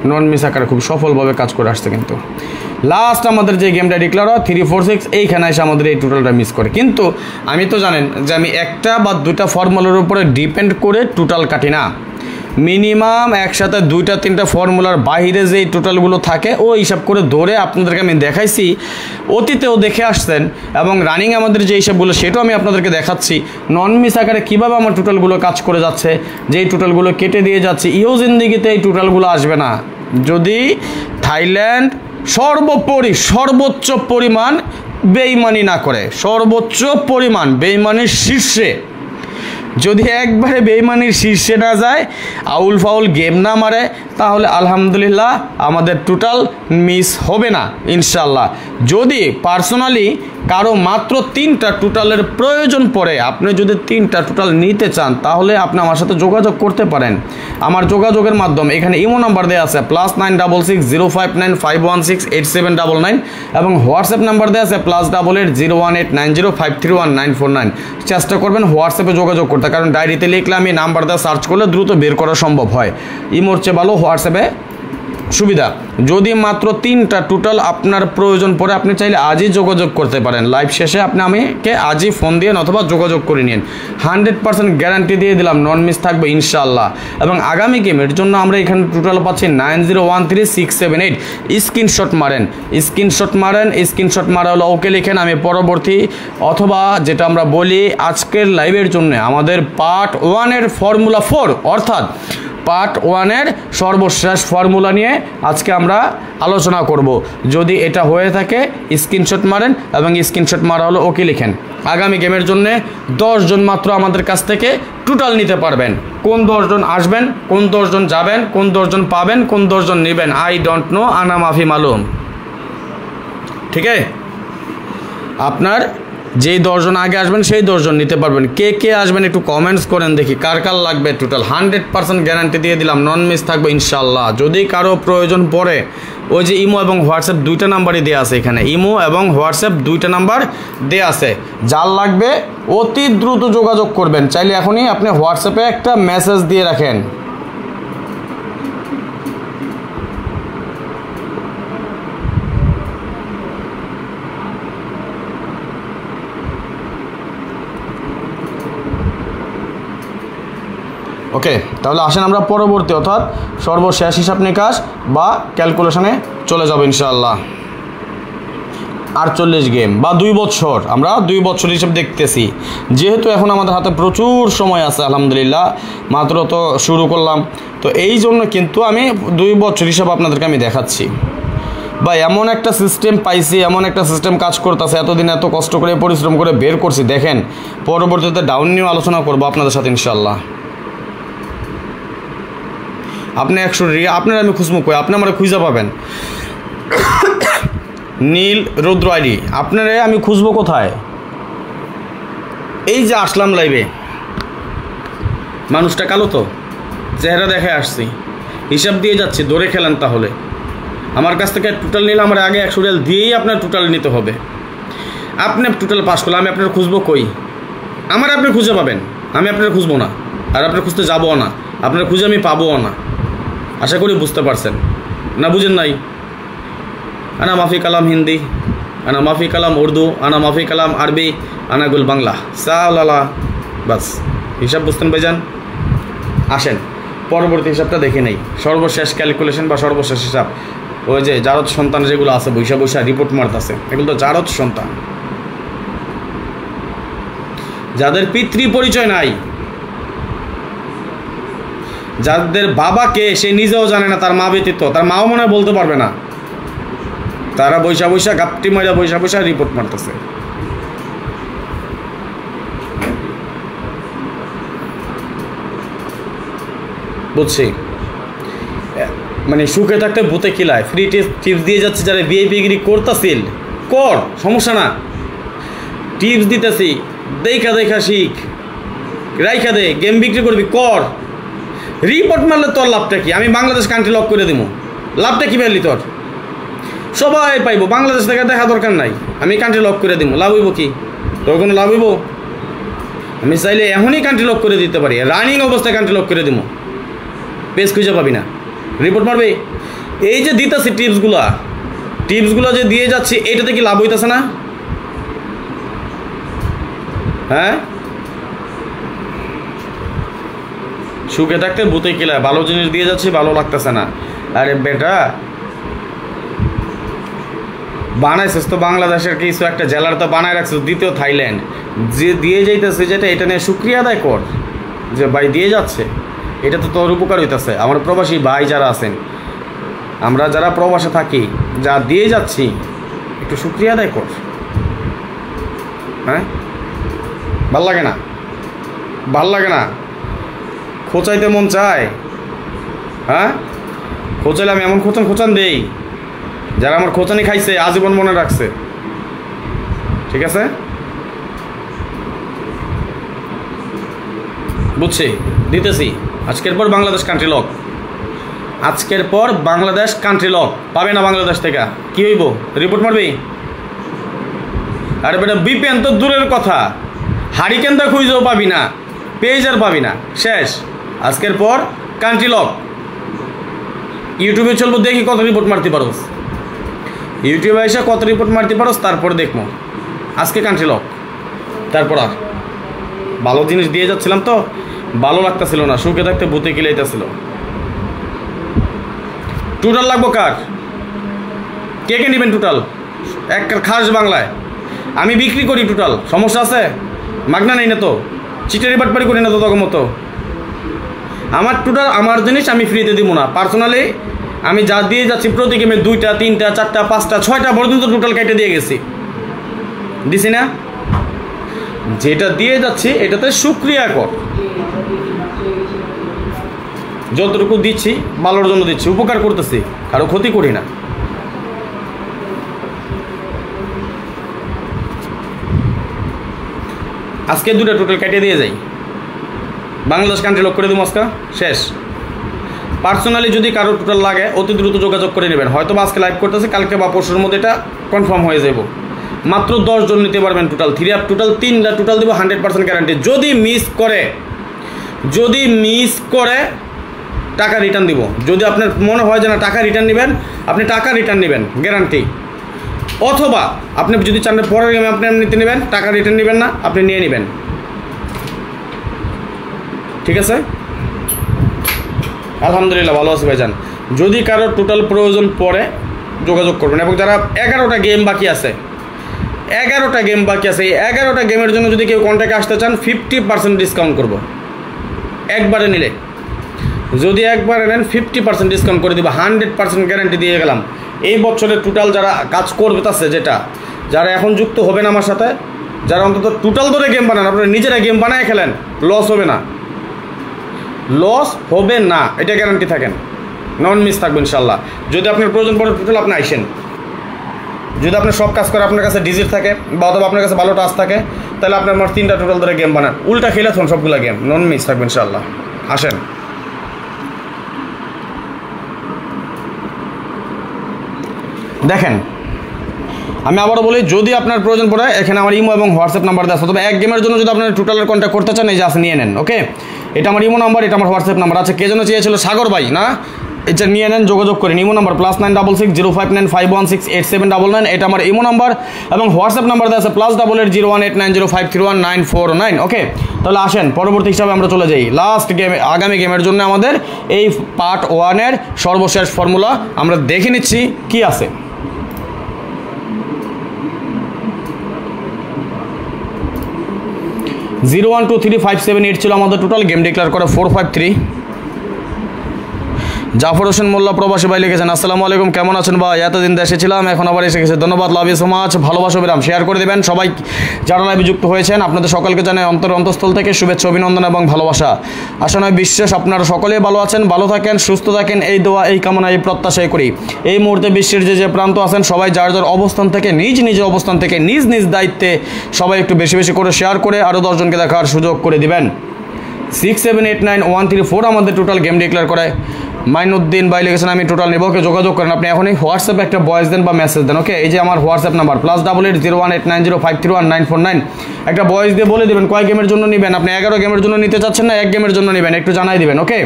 A: নন মিস আকারে খুব সফলভাবে কাজ করে আসছে। কিন্তু লাস্ট আমাদের যে গেমটা ডিক্লেয়ার হয় 3 4 6, এইখানে এসে আমাদের এই টোটালটা মিস করে। কিন্তু আমি তো জানেন যে আমি একটা বা দুইটা ফর্মুলার উপরে ডিপেন্ড করে টোটাল কাটি না, মিনিমাম একসাথে 2টা 3টা ফর্মুলার বাইরে যেই টোটালগুলো থাকে ও হিসাব করে ধরে আপনাদেরকে আমি দেখাইছি, অতীতেও দেখে আসছেন এবং রানিং আমাদের যে হিসাবগুলো সেটাও আমি আপনাদেরকে দেখাচ্ছি। নন মিস আকারে কীভাবে আমার টোটালগুলো কাজ করে যাচ্ছে, যেই টোটালগুলো কেটে দিয়ে যাচ্ছে, ইও জিন্দিগিতে এই টোটালগুলো আসবে না যদি থাইল্যান্ড সর্বোচ্চ পরিমাণ বেইমানি না করে, সর্বোচ্চ পরিমাণ বেইমানির শীর্ষে যদি একবারে বেইমানির শীর্ষে না যায়, আউল ফাউল গেম না মারে, তাহলে আলহামদুলিল্লাহ আমাদের টোটাল মিস হবে না ইনশাল্লাহ। যদি পার্সোনালি কারো মাত্র 3টা টোটালের প্রয়োজন পড়ে, আপনি যদি 3টা টোটাল নিতে চান তাহলে আপনি আমার সাথে যোগাযোগ করতে পারেন। আমার যোগাযোগের মাধ্যমে এখানে ইমো নাম্বার দেওয়া আছে +966 059 516 8799 এবং হোয়াটসঅ্যাপ নাম্বার দেওয়া আছে +88 018 90 531 949। চেষ্টা করবেন হোয়াটসঅ্যাপে যোগাযোগ করতে, কারণ ডায়েরিতে লিখলে আমি নাম্বার দেওয়া সার্চ করলে দ্রুত বের করা সম্ভব হয়। ইমোর চেয়ে ভালো হোয়াটসঅ্যাপে সুবিধা। যদি মাত্র 3টা টোটাল আপনার প্রয়োজন পড়ে, আপনি চাইলে আজই যোগাযোগ করতে পারেন। লাইভ শেষে আপনি আমাকে আজই ফোন দিয়ে অথবা যোগাযোগ করে নিন, 100% গ্যারান্টি দিয়ে দিলাম নন মিস থাকবে ইনশাআল্লাহ। এবং আগামী গেমের জন্য আমরা এখানে টোটাল পাচ্ছি 9013678। স্ক্রিনশট মারেন, স্ক্রিনশট মারা হলো ওকে লিখেন। আমি পরবর্তী অথবা যেটা আমরা বলি আজকের লাইভের জন্য আমাদের পার্ট 1-এর ফর্মুলা 4 অর্থাৎ পার্ট 1-এর সর্বশেষ ফর্মুলা নিয়ে আজকে আমরা আলোচনা করব। যদি এটা হয়ে থাকে স্ক্রিনশট মারেন এবং স্ক্রিনশট মারা হলো ওকে লিখেন। আগামী গেমের জন্য 10 জন মাত্র আমাদের কাছ থেকে টোটাল নিতে পারবেন। কোন 10 জন আসবেন, কোন 10 জন যাবেন, কোন 10 জন পাবেন, কোন 10 জন নেবেন, আই ডোন্ট নো, আনা মাফি মালুম। ঠিক আছে, আপনার যেই 10 জন আগে আসবেন সেই 10 জন নিতে পারবেন। কে কে আসবেন একটু কমেন্টস করেন দেখি, কার কার লাগবে টোটাল। 100% গ্যারান্টি দিয়ে দিলাম নন মিস থাকবে ইনশাল্লাহ। যদি কারো প্রয়োজন পড়ে, ওই যে ইমো এবং হোয়াটসঅ্যাপ 2টা নাম্বারই দেওয়া আছে, এখানে ইমো এবং হোয়াটসঅ্যাপ 2টা নাম্বার দেওয়া আছে। যার লাগবে অতি দ্রুত যোগাযোগ করবেন। চাইলে এখনই আপনি হোয়াটসঅ্যাপে একটা মেসেজ দিয়ে রাখেন। ওকে, তাহলে আসেন আমরা পরবর্তী অর্থাৎ সর্বশেষ হিসাব নিকাশ বা ক্যালকুলেশনে চলে যাব ইনশাআল্লাহ। 48 গেম বা 2 বছর, আমরা 2 বছর হিসেবে দেখতেছি। যেহেতু এখন আমাদের হাতে প্রচুর সময় আছে আলহামদুলিল্লাহ, মাত্র তো শুরু করলাম, তো এই জন্য কিন্তু আমি 2 বছর হিসাবে আপনাদেরকে আমি দেখাচ্ছি। বা এমন একটা সিস্টেম পাইছি, এমন একটা সিস্টেম কাজ করতেছে, এতদিন এত কষ্ট করে পরিশ্রম করে বের করছি। দেখেন পরবর্তীতে ডাউন নিয়েও আলোচনা করবো আপনাদের সাথে ইনশাল্লাহ। আপনি 100 আপনার আমি খুঁজবো কই, আপনি আমার খুঁজে পাবেন নীল রৌদ্র আইডি, আপনারে আমি খুঁজবো কোথায়? এই যে আসলাম লাইভে, মানুষটা কালো তো, চেহারা দেখে আসছি, হিসাব দিয়ে যাচ্ছি, ধরে খেলেন তাহলে। আমার কাছ থেকে টোটাল নিলে আমার আগে 100 রিয়াল দিয়েই আপনার টোটাল নিতে হবে। আপনি টোটাল পাস করলে আমি আপনার খুঁজবো কই? আমার আপনি খুঁজে পাবেন, আমি আপনার খুঁজবো না, আর আপনার খুঁজতে যাবো না, আপনার খুঁজে আমি পাবোও না। আশা করি বুঝতে পারছেন না? বুঝেন নাই? আনা মাফি কালাম হিন্দি, আনা মাফি কালাম উর্দু, আনা মাফি কালাম আরবি, আনা গুল বাংলা, সালালা, বাস। হিসাব বুঝতেন ভাইজান? আসেন পরবর্তী হিসাবটা দেখে নেই, সর্বশেষ ক্যালকুলেশন বা সর্বশেষ হিসাব। ওই যে জারদ সন্তান যেগুলো আছে বৈশা বৈশা রিপোর্ট মারতেছে, এগুলো তো জারদ সন্তান, যাদের পিতৃ পরিচয় নাই, যাদের বাবাকে সে নিজেও জানে না, তার মা ব্যতীত, তার মাও মনে হয় বলতে পারবে না, তারা বৈশা বৈশা গাপটি মারা বৈশা বৈশা রিপোর্ট মারতেছে। বুঝছি, মানে সুখে থাকতে ভূতে কিলায়, ফ্রি টিপস দিয়ে যাচ্ছে। যারা বিআইপিগিরি করতেছিল কর, সমস্যা না, টিপস দিতেছি, দেখা দেখা শিখ, রাইখা দে, গেম বিক্রি করবি কর। রিপোর্ট মারলে তোর লাভটা কি? আমি বাংলাদেশ কান্ট্রি লক করে দেবো, লাভটা কি পেলি তোর? সবাই পাইব, বাংলাদেশ থেকে দেখা দরকার নাই, আমি কান্ট্রি লক করে দিব, লাভ হইব কি? তোর কোনো লাভ হইব? আমি চাইলে এখনই কান্ট্রি লক করে দিতে পারি, রানিং অবস্থায় কান্ট্রি লক করে দিব, পেজ খুঁজে পাবি না, রিপোর্ট মারবে। এই যে দিতেছি টিপসগুলো যে দিয়ে যাচ্ছি, এটাতে কি লাভ হইতেছে না? হ্যাঁ, সুখে থাকতে ভূতে কিলায়, ভালো জিনিস দিয়ে যাচ্ছি, ভালো লাগতেছে না। আরে বেটা, বানাইছিস তো বাংলাদেশের কিছু একটা জেলার তো বানায় রাখছিস, দ্বিতীয় থাইল্যান্ড, যে দিয়ে যাইতেছে যেটা, এটা নিয়ে শুক্রিয়া আদায় কর যে ভাই দিয়ে যাচ্ছে, এটা তো তোর উপকার হইতেছে। আমার প্রবাসী ভাই যারা আছেন, আমরা যারা প্রবাসে থাকি, যা দিয়ে যাচ্ছি, একটু শুক্রিয়া আদায় কর। হ্যাঁ, ভাল লাগে না? ভাল লাগে না? খোঁচাইতে মন চায়? হ্যাঁ, খোঁচাইলে আমি এমন খোঁচান দেই, যারা আমার খোঁচানি খাইছে আজীবন মনে রাখছে। ঠিক আছে, বুঝছি, দিতেছি। আজকের পর বাংলাদেশ কান্ট্রি লক, আজকের পর বাংলাদেশ কান্ট্রি লক পাবে না। বাংলাদেশ থেকে কি হইব? রিপোর্ট মারবি? আরে বেটা, বিপিএন তো দূরের কথা, হারিকেন তো খুঁজেও পাবি না, পেজ আর পাবি না, শেষ। আজকের পর কান্ট্রি লক। ইউটিউবে চলবো, দেখি কত রিপোর্ট মারতে পারোস, ইউটিউবে এসে কত রিপোর্ট মারতে পারোস, তারপর দেখবো। আজকে কান্ট্রি লক, তারপর আর ভালো জিনিস দিয়ে যাচ্ছিলাম তো ভালো লাগতেছিল না, সুখে থাকতে ভূতে কিলাইতেছিল। টোটাল লাগবো কার? কে কে নেবেন টোটাল? এক খাস বাংলায় আমি বিক্রি করি টোটাল, সমস্যা আছে? মাগনা নেই না তো, চিটারি বাটপারি করি না তো তখন মতো। আমার টোটাল আমার জিনিস আমি ফ্রিতে দিব না। পার্সোনালি আমি যা দিয়ে যাচ্ছি, প্রতি গেমে 2টা 3টা 4টা 5টা 6টা পর্যন্ত টোটাল কেটে দিয়ে গেছি, দিছি না? যেটা দিয়ে যাচ্ছি এটাতে শুক্রিয়া কর। যতটুকু দিচ্ছি ভালোর জন্য দিচ্ছি, উপকার করতেছি, কারো ক্ষতি করি না। আজকে 2টা টোটাল কেটে দিয়ে যাই, বাংলাদেশ কান্ট্রি লক করে দেবো আজকে, শেষ। পার্সোনালি যদি কারো টোটাল লাগে অতি দ্রুত যোগাযোগ করে নেবেন, হয়তো বা আজকে লাইভ করতেছে, কালকে বা পরশুর মধ্যে এটা কনফার্ম হয়ে যাব। মাত্র 10 জন নিতে পারবেন টোটাল, 3টা টোটাল দেবো, 100% গ্যারান্টি। যদি মিস করে টাকা রিটার্ন দিব। যদি আপনার মনে হয় যে না টাকা রিটার্ন নেবেন, আপনি টাকা রিটার্ন নেবেন, গ্যারান্টি। অথবা আপনি যদি চান পরের গেমে আপনি নিতে নেবেন, টাকা রিটার্ন নেবেন না, আপনি নিয়ে নেবেন। ঠিক আছে, আলহামদুলিল্লাহ ভালো আছে ভাইজান। যদি কারো টোটাল প্রয়োজন পড়ে যোগাযোগ করবেন, এবং যারা 11টা গেম বাকি আছে 11টা গেম বাকি আছে। এই 11টা গেমের জন্য যদি কেউ কন্ট্যাক্টে আসতে চান 50% ডিসকাউন্ট করব একবারে নিলে। যদি একবারে নেন 50% ডিসকাউন্ট করে দিব, 100% গ্যারান্টি দিয়ে গেলাম। এই বছরে টোটাল যারা কাজ করবে তাছে, যেটা যারা এখন যুক্ত হবেন আমার সাথে, যারা অন্তত টোটাল ধরে গেম বানান, আপনারা নিজেরা গেম বানায় খেলেন, লস হবে না, লস হবে না, এটা গ্যারান্টি থাকেন, নন মিস থাকবেন ইনশাল্লাহ। যদি আপনার প্রয়োজন পড়ে টোটাল আপনি আইসেন। যদি আপনার সব কাজ করে আপনার কাছে ডিজিট থাকে বা অথবা আপনার কাছে ভালো টাচ থাকে, তাহলে আপনি আমার 3টা টোটাল ধরে গেম বানান, উল্টা খেলে থাকুন সবগুলো গেম, নন মিস থাকবেন ইনশাল্লাহ। আসেন, দেখেন আমি আবারও বলি, যদি আপনার প্রয়োজন পড়ে এখানে আমার ইমো এবং হোয়াটসঅ্যাপ নাম্বার দেওয়া আছে। তবে এক গেমের জন্য যদি আপনার টোটালের কন্ট্যাক্ট করতে চান, এই যে আছে নিয়ে নেন। ওকে, এটা আমার ইমো নাম্বার, এটা আমার হোয়াটসঅ্যাপ নাম্বার আছে। কে যেন চেয়েছিল সাগর ভাই, না এটা নিয়ে নেন, যোগাযোগ করেন। ইমো নাম্বার +966 059 516 8799, এটা আমার ইমো নাম্বার এবং হোয়াটসঅ্যাপ নাম্বার দেওয়া আছে +88 01890531949। ওকে, তাহলে আসেন পরবর্তী হিসাবে আমরা চলে যাই লাস্ট গেম। আগামী গেমের জন্য আমাদের এই পার্ট 1-এর সর্বশেষ ফর্মুলা আমরা দেখে নিচ্ছি কি আছে। 012357 ছিল আমাদের টোটাল, গেম ডিক্লেয়ার করে 453। জাফর হোসেন মোল্লা প্রবাসী ভাই লিখেছেন, আসসালামু আলাইকুম, কেমন আছেন ভাই? এতদিন দেশে ছিলাম, এখন আবার এসে গেছে, ধন্যবাদ, লাভ ইউ সো মাচ। ভালোবাসা বিরাম শেয়ার করে দেবেন সবাই যারা লাইভে যুক্ত হয়েছেন। আপনাদের সকলকে জানাই অন্তঃস্থল থেকে শুভেচ্ছা, অভিনন্দন এবং ভালোবাসা। আশা নয় বিশ্বাস আপনারা সকলেই ভালো আছেন, ভালো থাকেন, সুস্থ থাকেন, এই দোয়া, এই কামনা, এই প্রত্যাশাই করি। এই মুহূর্তে বিশ্বের যে প্রান্ত আছেন সবাই যার যার অবস্থান থেকে, নিজ নিজের অবস্থান থেকে, নিজ নিজ দায়িত্বে সবাই একটু বেশি বেশি করে শেয়ার করে আরও 10 জনকে দেখার সুযোগ করে দিবেন। 6789134 আমাদের টোটাল গেম ডিক্লেয়ার করে। মাইনুদ্দিন ভাই লিখেছেন, আমি টোটাল নেব, ওকে যোগাযোগ করেন। আপনি এখনই হোয়াটসঅ্যাপে একটা ভয়েস দেন বা মেসেজ দেন। ওকে, এই যে আমার হোয়াটসঅ্যাপ নাম্বার +88 01890531949, একটা ভয়েস দিয়ে বলে দেবেন কয় গেমের জন্য নেবেন। আপনি 11 গেমের জন্য নিতে চাচ্ছেন না 1 গেমের জন্য নেবেন, একটু জানাই দিবেন। ওকে,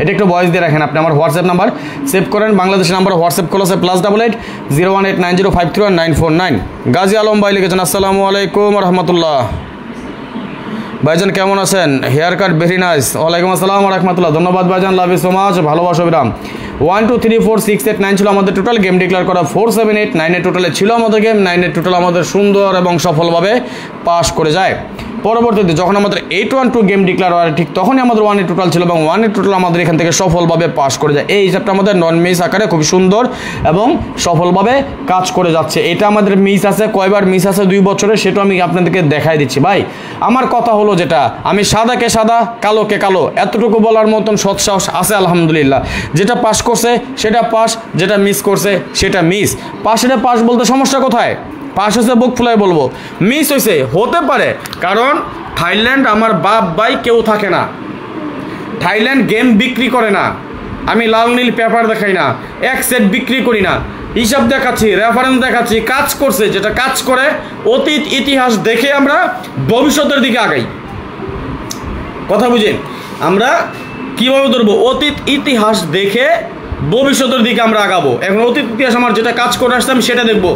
A: এটা একটু ভয়েস দিয়ে রাখেন। আপনি আমার হোয়াটসঅ্যাপ নাম্বার সেভ করেন, বাংলাদেশের নাম্বার হোয়াটসঅ্যাপ কল আছে +88 01890531949। গাজী আলম ভাই লিখেছেন, আসসালামু আলাইকুম রহমতুল্লাহ, ভাইজান কেমন আছেন? Haircut very nice. ওয়ালাইকুম আসসালাম রহমতুল্লাহ, ধন্যবাদ ভাইজান, লাভ ইউ সো মাচ, ভালোবাসা বিরাম। 1 2 3 4 6 8 9 ছিল আমাদের টোটাল, গেম ডিক্লেয়ার করা 478 9 টোটালে ছিল আমাদের গেম। 9 টোটাল আমাদের সুন্দর এবং সফলভাবে পাস করে যায়। পরবর্তীতে যখন আমাদের 812 গেম ডিক্লেয়ার হয়, ঠিক তখনই আমাদের 1 টোটাল ছিল এবং 1 টোটাল আমাদের এখান থেকে সফলভাবে পাস করে যায়। এই হিসাবটা আমাদের নন মিস আকারে খুব সুন্দর এবং সফলভাবে কাজ করে যাচ্ছে। এটা আমাদের মিস আছে, কয়বার মিস আছে 2 বছরে, সেটা আমি আপনাদেরকে দেখাই দিচ্ছি। ভাই আমার কথা হলো যেটা, আমি সাদাকে সাদা কালোকে কালো, এতটুকু বলার মতন সৎসাহস আছে আলহামদুলিল্লাহ। যেটা পাস করছে সেটা পাস, যেটা মিস করছে সেটা মিস। পাশেটা পাস বলতে সমস্যা কোথায়? পাস হয়েছে বুক ফুলাই বলবো, মিস হয়েছে হতে পারে, কারণ থাইল্যান্ড আমার বাপ ভাই কেউ থাকে না। থাইল্যান্ড গেম বিক্রি করে না, আমি লাল নীল পেপার দেখাই না, এক সেট বিক্রি করি না, হিসাব দেখাচ্ছি, রেফারেন্স দেখাচ্ছি, কাজ করছে, যেটা কাজ করে অতীত ইতিহাস দেখে আমরা ভবিষ্যতের দিকে আগাই। কথা বুঝেন, আমরা কীভাবে ধরবো? অতীত ইতিহাস দেখে ভবিষ্যতের দিকে আমরা আগাবো। এখন অতীত ইতিহাস আমার যেটা কাজ করে আসতাম সেটা দেখবো।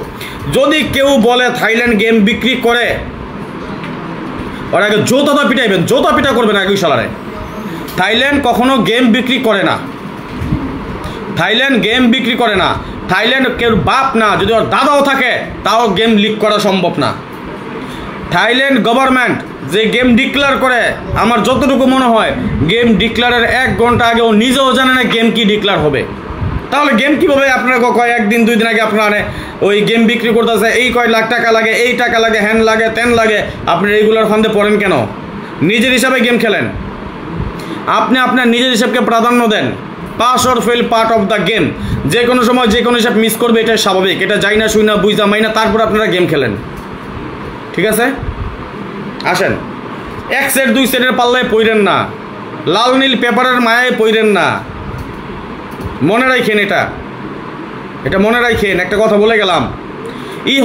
A: যদি কেউ বলে থাইল্যান্ড গেম বিক্রি করে, ওর আগে জোতা পিটাইবেন, জোতা পিটা করবেন আগে সালারে। থাইল্যান্ড কখনো গেম বিক্রি করে না, থাইল্যান্ড গেম বিক্রি করে না। থাইল্যান্ড কেউ বাপ না, যদি ওর দাদাও থাকে তাও গেম লিক করা সম্ভব না। থাইল্যান্ড গভর্নমেন্ট যে গেম ডিক্লেয়ার করে, আমার যতটুকু মনে হয় গেম ডিক্লেয়ারের 1 ঘন্টা আগে ও নিজেও জানে না গেম কি ডিক্লেয়ার হবে। তাহলে গেম কীভাবে আপনারা কয় 1 দিন 2 দিন আগে আপনারা ওই গেম বিক্রি করতেছে, এই কয় লাখ টাকা লাগে, এই টাকা লাগে, হ্যান লাগে, তেন লাগে, আপনি রেগুলার ফান্ডে পড়েন কেন? নিজের হিসাবে গেম খেলেন, আপনি আপনার নিজের হিসাবকে প্রাধান্য দেন। Pass or fail part of the game, যে কোনো সময় যে কোনো হিসাব মিস করবে, এটা স্বাভাবিক, এটা যাই না শুই না বুঝা মাই না, তারপর আপনারা গেম খেলেন, ঠিক আছে? আসেন, 1 সেট 2 সেটের পাল্লায় পইরেন না, লাল নীল পেপারের মায়ায় পইরেন না। মনে রাখেন, এটা মনে রাখেন। একটা কথা বলে গেলাম,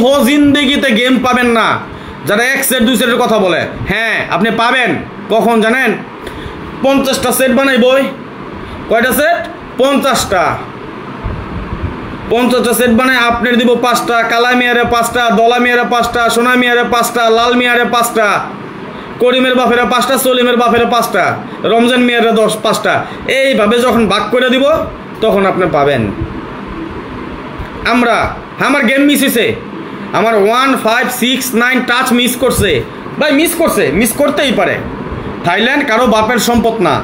A: হো জিন্দেগিতে গেম পাবেন না যারা 1 সেট 2 সেটের কথা বলে। হ্যাঁ আপনি পাবেন, কখন জানেন? 50টা সেট বানাইবই। কয়টা সেট? 50টা। 50টা সেট বানায় আপনার দিব 5টা, কালা মিয়ারে 5টা, দলা মিয়ারে 5টা, সোনা মিয়ারে 5টা, লাল মিয়ারে 5টা, করিমের বাপেরা 5টা, সলিমের বাপেরা 5টা, রমজান মিয়ারে 5টা। এইভাবে যখন ভাগ করে দিব তখন আপনি পাবেন। আমার গেম মিস হয়েছে, আমার 1 5 6 9 টাচ মিস করছে ভাই, মিস করতেই পারে। থাইল্যান্ড কারো বাপের সম্পদ না।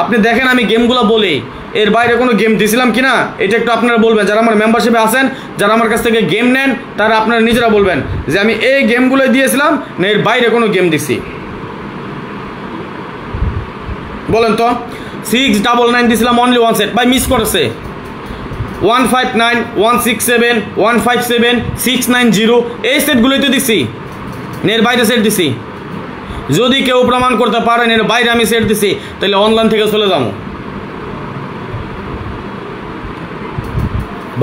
A: আপনি দেখেন আমি গেমগুলো বলি, এর বাইরে কোনো গেম দিয়েছিলাম কি না এটা একটু আপনারা বলবেন। যারা আমার মেম্বারশিপে আছেন, যারা আমার কাছ থেকে গেম নেন, তারা আপনারা নিজেরা বলবেন যে আমি এই গেমগুলো দিয়েছিলাম না এর বাইরে কোনো গেম দিছি, বলেন তো। 699 দিয়েছিলাম অনলি 1 সেট ভাই, মিস করেছে। 159 167 157 690 এই সেটগুলোই তো দিছি, এর বাইরে সেট দিছি। যদি কেউ প্রমাণ করতে পারেন এর বাইরে আমি সেট দিছি, তাহলে অনলাইন থেকে চলে যাবো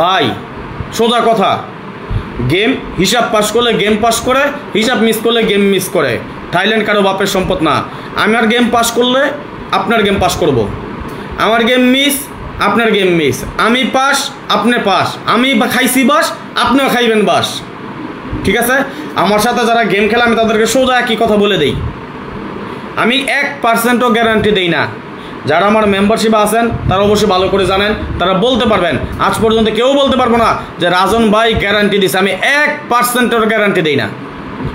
A: ভাই। সোজা কথা, গেম হিসাব পাস করলে গেম পাস করে, হিসাব মিস করলে গেম মিস করে। থাইল্যান্ড কারো বাপের সম্পদ না। আমার গেম পাস করলে আপনার গেম পাস করব, আমার গেম মিস আপনার গেম মিস, আমি পাস আপনি পাস, আমি খাইছি বাস আপনিও খাইবেন বাস, ঠিক আছে। আমার সাথে যারা গেম খেলে আমি তাদেরকে সোজা একই কথা বলে দিই, আমি 1%ও গ্যারান্টি দিই না। যারা আমার মেম্বারশিপে আছেন তারা অবশ্যই ভালো করে জানেন, তারা বলতে পারবেন। আজ পর্যন্ত কেউ বলতে পারবো না যে রাজন ভাই গ্যারান্টি দিছে, আমি 1%-এর গ্যারান্টি দিই না।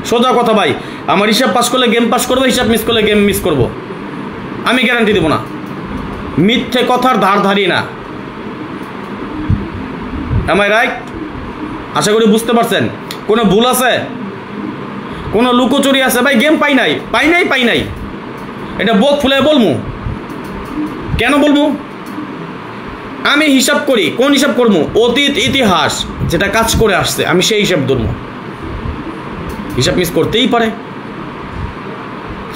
A: সোজা কথা ভাই, আমার হিসাব পাস করলে গেম পাস করবো, হিসাব মিস করলে গেম মিস করবো, আমি গ্যারান্টি দেবো না। মিথ্যে কথার ধার ধারি না। am I right? আশা করি বুঝতে পারছেন। কোনো ভুল আছে, কোনো লুকোচুরি আছে? ভাই গেম পাই নাই, এটা বোক ফুলে বলবো। কেন বলবো? আমি হিসাব করি। কোন হিসাব করবো? অতীত ইতিহাস যেটা কাজ করে আসছে আমি সেই হিসাব ধরবো। হিসাব মিস করতেই পারে,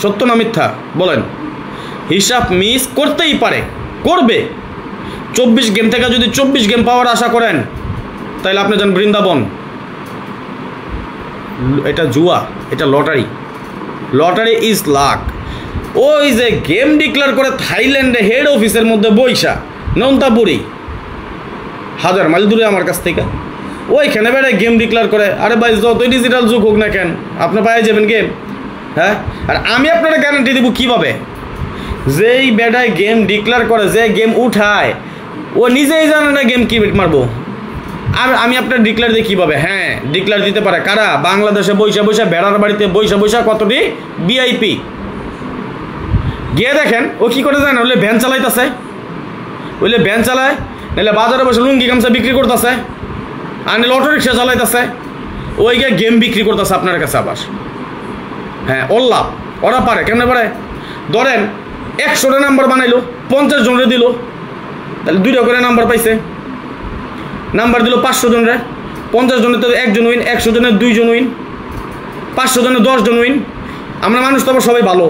A: সত্য না মিথ্যা বলেন? হিসাব মিস করতেই পারে, করবে। 24 গেম থেকে যদি 24 গেম পাওয়ার আশা করেন তাহলে আপনি যান বৃন্দাবন। এটা জুয়া, এটা লটারি ইজ লাক। ওই যে গেম ডিক্লেয়ার করে থাইল্যান্ডে হেড অফিসের মধ্যে বৈশা, নন্তাপুরি 1000 মাইল দূরে আমার কাছ থেকে, ওইখানে বেড়ায় গেম ডিক্লেয়ার করে। আরে ভাই যতই ডিজিটাল যুগ হোক না কেন আপনি পাই যাবেন গেম, হ্যাঁ। আর আমি আপনারা গ্যারান্টি দেবো কীভাবে? যেই বেড়ায় গেম ডিক্লেয়ার করে, যে গেম উঠায়, ও নিজেই জানে না গেম কি মারবো। আর আমি আপনার ডিক্লেয়ার দিই কীভাবে? হ্যাঁ, ডিক্লেয়ার দিতে পারে কারা? বাংলাদেশে বৈশা বেড়ার বাড়িতে বৈশা কতটি ভিআইপি। গিয়ে দেখেন ও কী করে যায় না, ওইলে ভ্যান চালাইতেছে, ওইলে ভ্যান চালায়, নাহলে বাজারে বসে লুঙ্গি গামছা বিক্রি করতেছে, আর নাহলে অটো রিক্সা চালাইতেছে, ওই গিয়ে গেম বিক্রি করতেছে আপনার কাছে আবার। হ্যাঁ, ওল্লাভ ওরা পারে। কেমনে পারে? ধরেন 100টা নাম্বার বানাইলো, 50 জনরে দিল, তাহলে 2টা করে নাম্বার পাইছে। নাম্বার দিল 500 জনরে, 50 জনের তো 1 জন উইন, 100 জনের 2 জন উইন, 500 জনের 10 জন উইন। আমরা মানুষ তো আবার সবাই ভালো,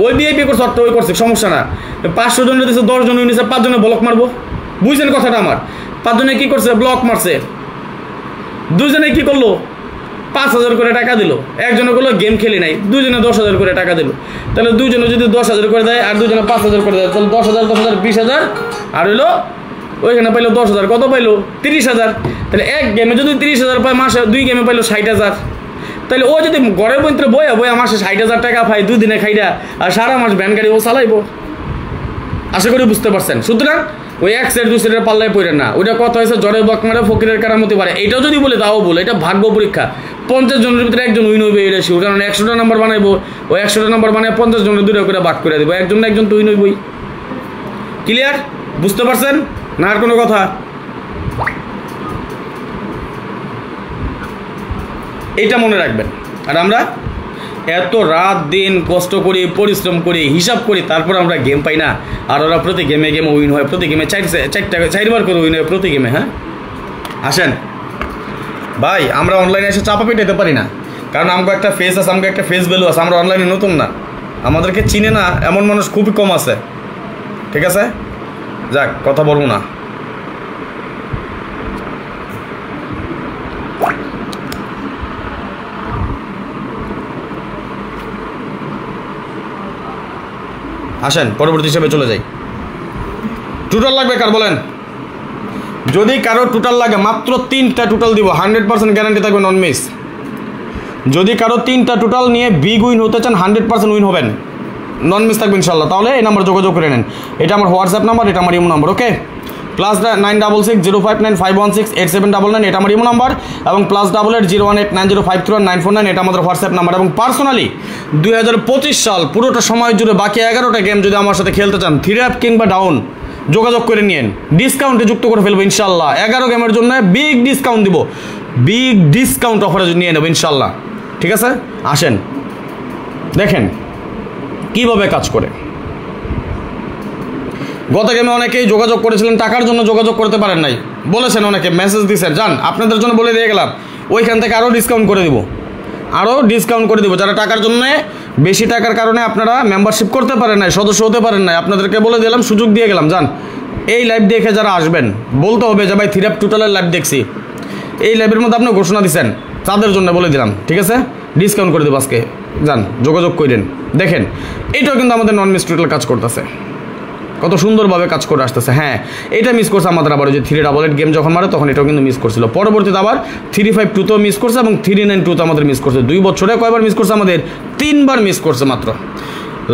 A: ওই ভিআইপি করছে অর্থ ওই করছে, সমস্যা না। 500 জনের দিচ্ছে, 10 জন উইন দিচ্ছে, 5 জনে ব্লক মারবো। বুঝছেন কথাটা আমার? 5 জনে কী করছে? ব্লক মারছে। 2 জনে কী করলো? 5000 করে টাকা দিল। একজনে করলো গেম খেলি নাই, 2 জনে 10,000 করে টাকা দিল। তাহলে 2 জনে যদি 10,000 করে দেয় আর 2 জনে 5,000 করে দেয়, তাহলে 10,000 20,000, আর হইলো ওইখানে পাইলো 10,000, কত পাইলো? 30,000। তাহলে এক গেমে যদি 30,000 পায়, মাসে 2 গেমে পাইলো 60,000। তাহলে ও যদি ঘরের মধ্যে বইয়া মাসে 60,000 টাকা পায় 2 দিনে খাইটা, আর সারা মাস ভ্যান গাড়ি ও চালাইবো। আশা করি বুঝতে পারছেন। সুতরাং ওই 1 সেট 2 সেটের পাল্লায় পড়েন না। ওইটা কথা হয়েছে জ্বরে বক মারে ফকিরের কারামতি পারে, এইটাও যদি বলে তাও বলে, এটা ভাগ্য পরীক্ষা। 50 জনের ভিতরে একজন উইন হইবে, এটা শিওর। কারণ 100টা নাম্বার বানাইবো, ওই 100টা নাম্বার বানায় 50 জনের 2টা করে ভাগ করে দেবো, একজন তো উইন হইবই। ক্লিয়ার? বুঝতে পারছেন না? আর কোনো কথা? এটা মনে রাখবেন। আর আমরা এত রাত দিন কষ্ট করি, পরিশ্রম করি, হিসাব করি, তারপর আমরা গেম পাই না। আর ওরা প্রতি গেমে উইন হয়, প্রতি গেমে 4বার করে উইন হয় প্রতি গেমে। হ্যাঁ, আসেন ভাই, আমরা অনলাইনে এসে চাপা পেটাতে পারি না, কারণ আমাকে একটা ফেস আছে, আমাকে একটা ফেস ভ্যালু আছে। আমরা অনলাইনে নতুন না, আমাদেরকে চিনে না এমন মানুষ খুবই কম আছে। ঠিক আছে, যাক, কথা বলবো না। আসেন পরবর্তী হিসেবে চলে যাই। টোটাল লাগবে কার বলেন? যদি কারো টোটাল লাগে, মাত্র 3টা টোটাল দিব, 100% গ্যারান্টি থাকবে নন মিস। যদি কারো 3টা টোটাল নিয়ে বিগ উইন হতে চান, 100% উইন হবেন, নন মিস থাকবে ইনশাল্লাহ। তাহলে এই নাম্বার যোগাযোগ করে নেন। এটা আমার হোয়াটসঅ্যাপ নাম্বার, এটা আমার ইমো নাম্বার। ওকে, +9660595168799 এটা আমার ইমো নাম্বার, এবং +880189053194 এটা আমাদের হোয়াটসঅ্যাপ নাম্বার। এবং পার্সোনালি 2025 সাল পুরোটা সময় জুড়ে বাকি 11টা গেম যদি আমার সাথে খেলতে চান, 3 অ্যাপ কিংবা ডাউন যোগাযোগ করে নিন, ডিসকাউন্টে যুক্ত করে ফেলবো ইনশাল্লাহ। 11 গেমের জন্য বিগ ডিসকাউন্ট দিব, বিগ ডিসকাউন্ট অফারে নিয়ে নেবো ইনশাল্লাহ। ঠিক আছে, আসেন দেখেন কিভাবে কাজ করে। গত গেমে অনেকেই যোগাযোগ করেছিলেন, টাকার জন্য যোগাযোগ করতে পারেন নাই, বলেছেন, অনেকে মেসেজ দিয়েছেন, যান আপনাদের জন্য বলে দিয়ে গেলাম, ওইখান থেকে আরও ডিসকাউন্ট করে দিব, যারা টাকার জন্য বেশি টাকার কারণে আপনারা মেম্বারশিপ করতে পারেন নাই, সদস্য হতে পারেন নাই, আপনাদেরকে বলে দিলাম, সুযোগ দিয়ে গেলাম। যান এই লাইভ দেখে যারা আসবেন বলতে হবে যে ভাই 3 অ্যাপ টোটালের লাইভ দেখছি, এই লাইভের মধ্যে আপনি ঘোষণা দিচ্ছেন, তাদের জন্য বলে দিলাম। ঠিক আছে, ডিসকাউন্ট করে দেবো আজকে, যান যোগাযোগ করেন। দেখেন এটাও কিন্তু আমাদের নন মিস টোটাল কাজ করতেছে, কত সুন্দরভাবে কাজ করে আসতেছে। হ্যাঁ, এটা মিস করছে আমাদের আবার, ওই যে 388 গেম যখন মারে তখন এটাও কিন্তু মিস করছিল, পরবর্তীতে আবার 352তেও মিস করছে এবং 392তে আমাদের মিস করছে। 2 বছরে কয়বার মিস করছে আমাদের? 3 বার মিস করছে মাত্র।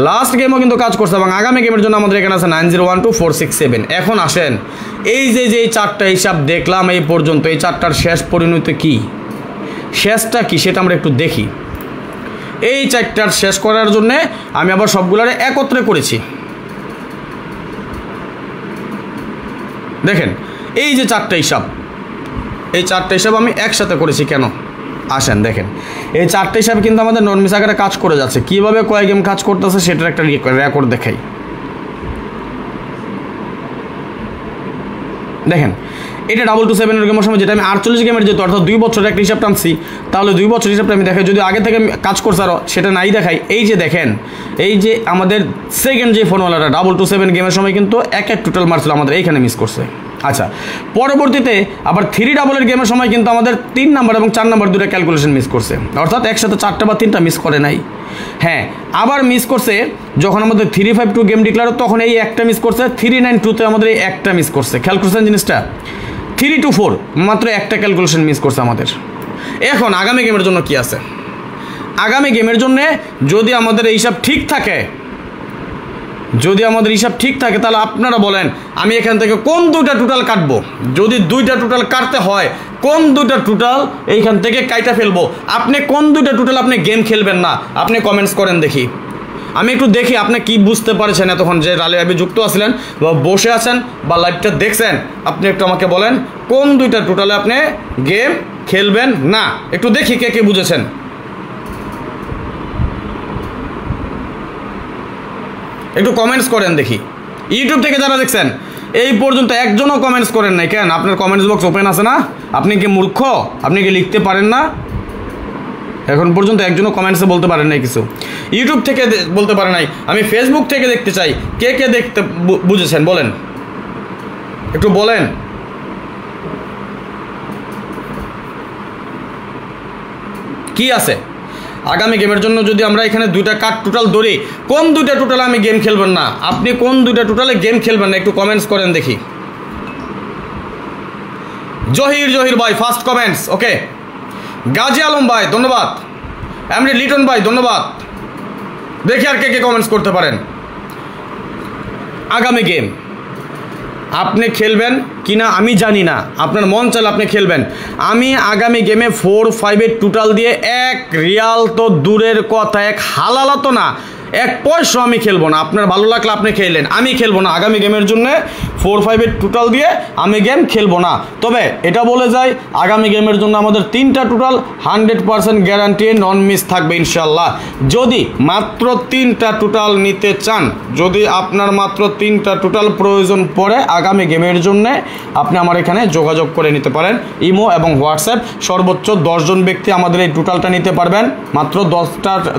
A: লাস্ট গেমও কিন্তু কাজ করছে, এবং আগামী গেমের জন্য আমাদের এখানে আছে 90124667। এখন আসেন, এই যে 4টা হিসাব দেখলাম এই পর্যন্ত, এই 4টার শেষ পরিণতি কি, শেষটা কি সেটা আমরা একটু দেখি। এই 4টার শেষ করার জন্যে আমি আবার সবগুলারে একত্রে করেছি। দেখেন এই যে 4টা হিসাব, এই 4টা হিসাব আমি একসাথে করেছি কেন, আসেন দেখেন। এই 4টা হিসাবে কিন্তু আমাদের নন মিস আকারে কাজ করে যাচ্ছে। কীভাবে কয় গেম কাজ করতেছে সেটার একটা রেকর্ড দেখাই। দেখেন এটা 227 গেমের সময়, যেটা আমি 48 গেমের যেহেতু, অর্থাৎ 2 বছরের একটা হিসাব টানছি, তাহলে 2 বছর হিসাবটা আমি দেখাই। যদি আগে থেকে কাজ করছে আরও সেটা নাই দেখাই। এই যে দেখেন, এই যে আমাদের সেকেন্ড যে ফোনওয়ালাটা 227 গেমের সময় কিন্তু এক টোটাল মারছিল, আমাদের এইখানে মিস করছে। আচ্ছা, পরবর্তীতে আবার 3 গেমের সময় কিন্তু আমাদের 3 নাম্বার এবং 4 নাম্বার দুটো ক্যালকুলেশন মিস করছে, অর্থাৎ একসাথে 4টা বা 3টা মিস করে নাই। হ্যাঁ, আবার মিস করছে যখন আমাদের 352 গেম ডিক্লেয়ার, তখন এই একটা মিস করছে। 392তে আমাদের এই একটা মিস করছে, খেয়াল করছেন জিনিসটা। 324 মাত্র একটা ক্যালকুলেশন মিস করছে আমাদের। এখন আগামী গেমের জন্য কি আছে? আগামী গেমের জন্য যদি আমাদের এই হিসাব ঠিক থাকে, তাহলে আপনারা বলেন আমি এখান থেকে কোন 2টা টোটাল কাটবো। যদি 2টা টোটাল কাটতে হয়, কোন 2টা টোটাল এইখান থেকে কাইটা ফেলবো। আপনি কোন 2টা টোটাল আপনি গেম খেলবেন না, আপনি কমেন্টস করেন দেখি, আমি একটু দেখি আপনি কি বুঝতে পারছেন এতক্ষণ যে লাইভে যুক্ত আছিলেন বা বসে আছেন বা লাইভটা দেখছেন। আপনি একটু আমাকে বলেন কোন 2টা টোটালে আপনি গেম খেলবেন না, একটু দেখি কে কে বুঝেছেন। একটু কমেন্টস করেন দেখি। ইউটিউব থেকে যারা দেখছেন এই পর্যন্ত একজনও কমেন্টস করেন নাই কেন? আপনার কমেন্টস বক্স ওপেন আছে না? আপনি কি মূর্খ? আপনি কি লিখতে পারেন না? এখন পর্যন্ত একজনও কমেন্টসে বলতে পারেন নাই কিছু। ইউটিউব থেকে বলতে পারে নাই। আমি ফেসবুক থেকে দেখতে চাই কে কে দেখতে বুঝেছেন বলেন, একটু বলেন। কি আছে আগামী গেমের জন্য? যদি আমরা এখানে 2টা কার্ড টোটাল ধরি, কোন 2টা টোটালে আমি গেম খেলবেন না, আপনি কোন 2টা টোটালে গেম খেলবেন না, একটু কমেন্টস করেন দেখি। জহির ভাই ফার্স্ট কমেন্টস, ওকে। গাজী আলম ভাই ধন্যবাদ, এমনি লিটন ভাই ধন্যবাদ। দেখি আর কে কে কমেন্টস করতে পারেন। আগামী গেম আপনি খেলবেন কিনা আমি জানি না, আপনার মন চাইলে আপনি খেলবেন। আমি আগামী গেমে 4-5 টোটাল দিয়ে 1 রিয়াল তো দূরের কথা, 1 হালালা তো না, 1 পয়সা আমি খেলবো না। আপনার ভালো লাগলে আপনি খেললেন, আমি খেলবো না। আগামী গেমের জন্য 4-5 টোটাল দিয়ে আমি গেম খেলবো না। তবে এটা বলে যাই, আগামী গেমের জন্য আমাদের 3টা টোটাল 100% গ্যারান্টি নন মিস থাকবে ইনশাল্লাহ। যদি মাত্র 3টা টোটাল নিতে চান, যদি আপনার মাত্র 3টা টোটাল প্রয়োজন পড়ে আগামী গেমের জন্য, আপনি আমার এখানে যোগাযোগ করে নিতে পারেন। ইমো এবং হোয়াটসঅ্যাপ, সর্বোচ্চ 10 জন ব্যক্তি আমাদের এই টোটালটা নিতে পারবেন। মাত্র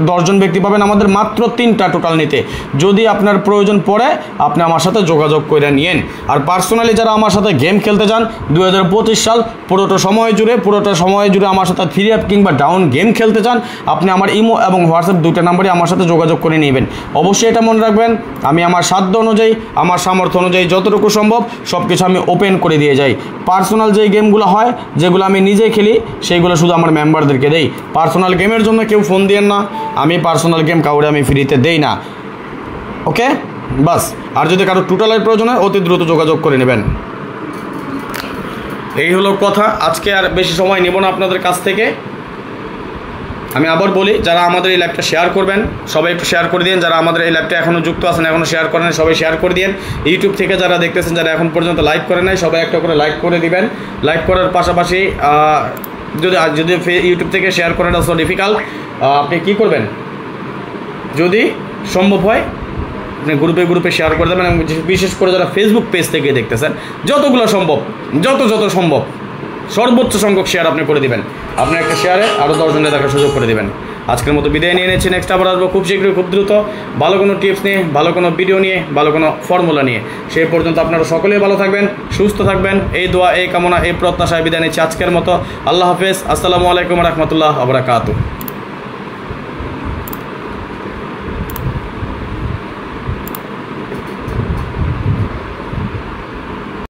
A: 10 জন ব্যক্তি পাবেন আমাদের মাত্র 3টা টোটাল নিতে। যদি আপনার প্রয়োজন পড়ে আপনি আমার সাথে যোগাযোগ করে নিন। আর পার্সোনালি যারা আমার সাথে গেম খেলতে চান 2025 সাল পুরোটা সময় জুড়ে আমার সাথে 3 অ্যাপ কিংবা ডাউন গেম খেলতে চান, আপনি আমার ইমো এবং হোয়াটসঅ্যাপ 2টা নাম্বারই আমার সাথে যোগাযোগ করে নেবেন। অবশ্যই এটা মনে রাখবেন, আমি আমার সাধ্য অনুযায়ী, আমার সামর্থ্য অনুযায়ী যতটুকু সম্ভব সব কিছু আমি ওপেন করে দিয়ে যাই। পার্সোনাল যেই গেমগুলো হয়, যেগুলো আমি নিজে খেলি, সেইগুলো শুধু আমার মেম্বারদেরকে দেই। পার্সোনাল গেমের জন্য কেউ ফোন দিয়েন না, আমি পার্সোনাল গেম কাউরে আমি ফ্রিতে দেই না, ওকে বাস। আর যদি কারো টোটালের প্রয়োজন হয় অতি দ্রুত যোগাযোগ করে নেবেন। এই হলো কথা। আজকে আর বেশি সময় নেব না আপনাদের কাছ থেকে। আমি আবার বলি, যারা আমাদের এই লাইভটা শেয়ার করবেন সবাই একটু শেয়ার করে দিন। যারা আমাদের এই লাইভটা এখনও যুক্ত আছেন, এখনও শেয়ার করেন, সবাই শেয়ার করে দিন। ইউটিউব থেকে যারা দেখতেছেন, যারা এখন পর্যন্ত লাইক করে নাই, সবাই একটা করে লাইক করে দিবেন। লাইক করার পাশাপাশি যদি ইউটিউব থেকে শেয়ার করাটা সো ডিফিকাল্ট, আপনি কী করবেন, যদি সম্ভব হয় আপনি গ্রুপে শেয়ার করে দেবেন। এবং বিশেষ করে যারা ফেসবুক পেজ থেকে দেখতেছেন, যতগুলো সম্ভব, যত সম্ভব সর্বোচ্চ সংখ্যক শেয়ার আপনি করে দিবেন। আপনি একটা শেয়ারে আরও 10 জনের দেখার সুযোগ করে দিবেন। আজকের মতো বিদায় নিয়ে নিচ্ছি। নেক্সট আবার আসবো খুব শীঘ্রই, খুব দ্রুত, ভালো কোনো টিপস নিয়ে, ভালো কোনো ভিডিও নিয়ে, ভালো কোনো ফর্মুলা নিয়ে। সেই পর্যন্ত আপনারা সকলেই ভালো থাকবেন, সুস্থ থাকবেন। এই দোয়া, এই কামনা, এই প্রত্যাশায় বিদায় নিচ্ছি আজকের মতো। আল্লাহ হাফেজ। আসসালামু আলাইকুম রহমতুল্লাহ ওয়া বারাকাতুহু।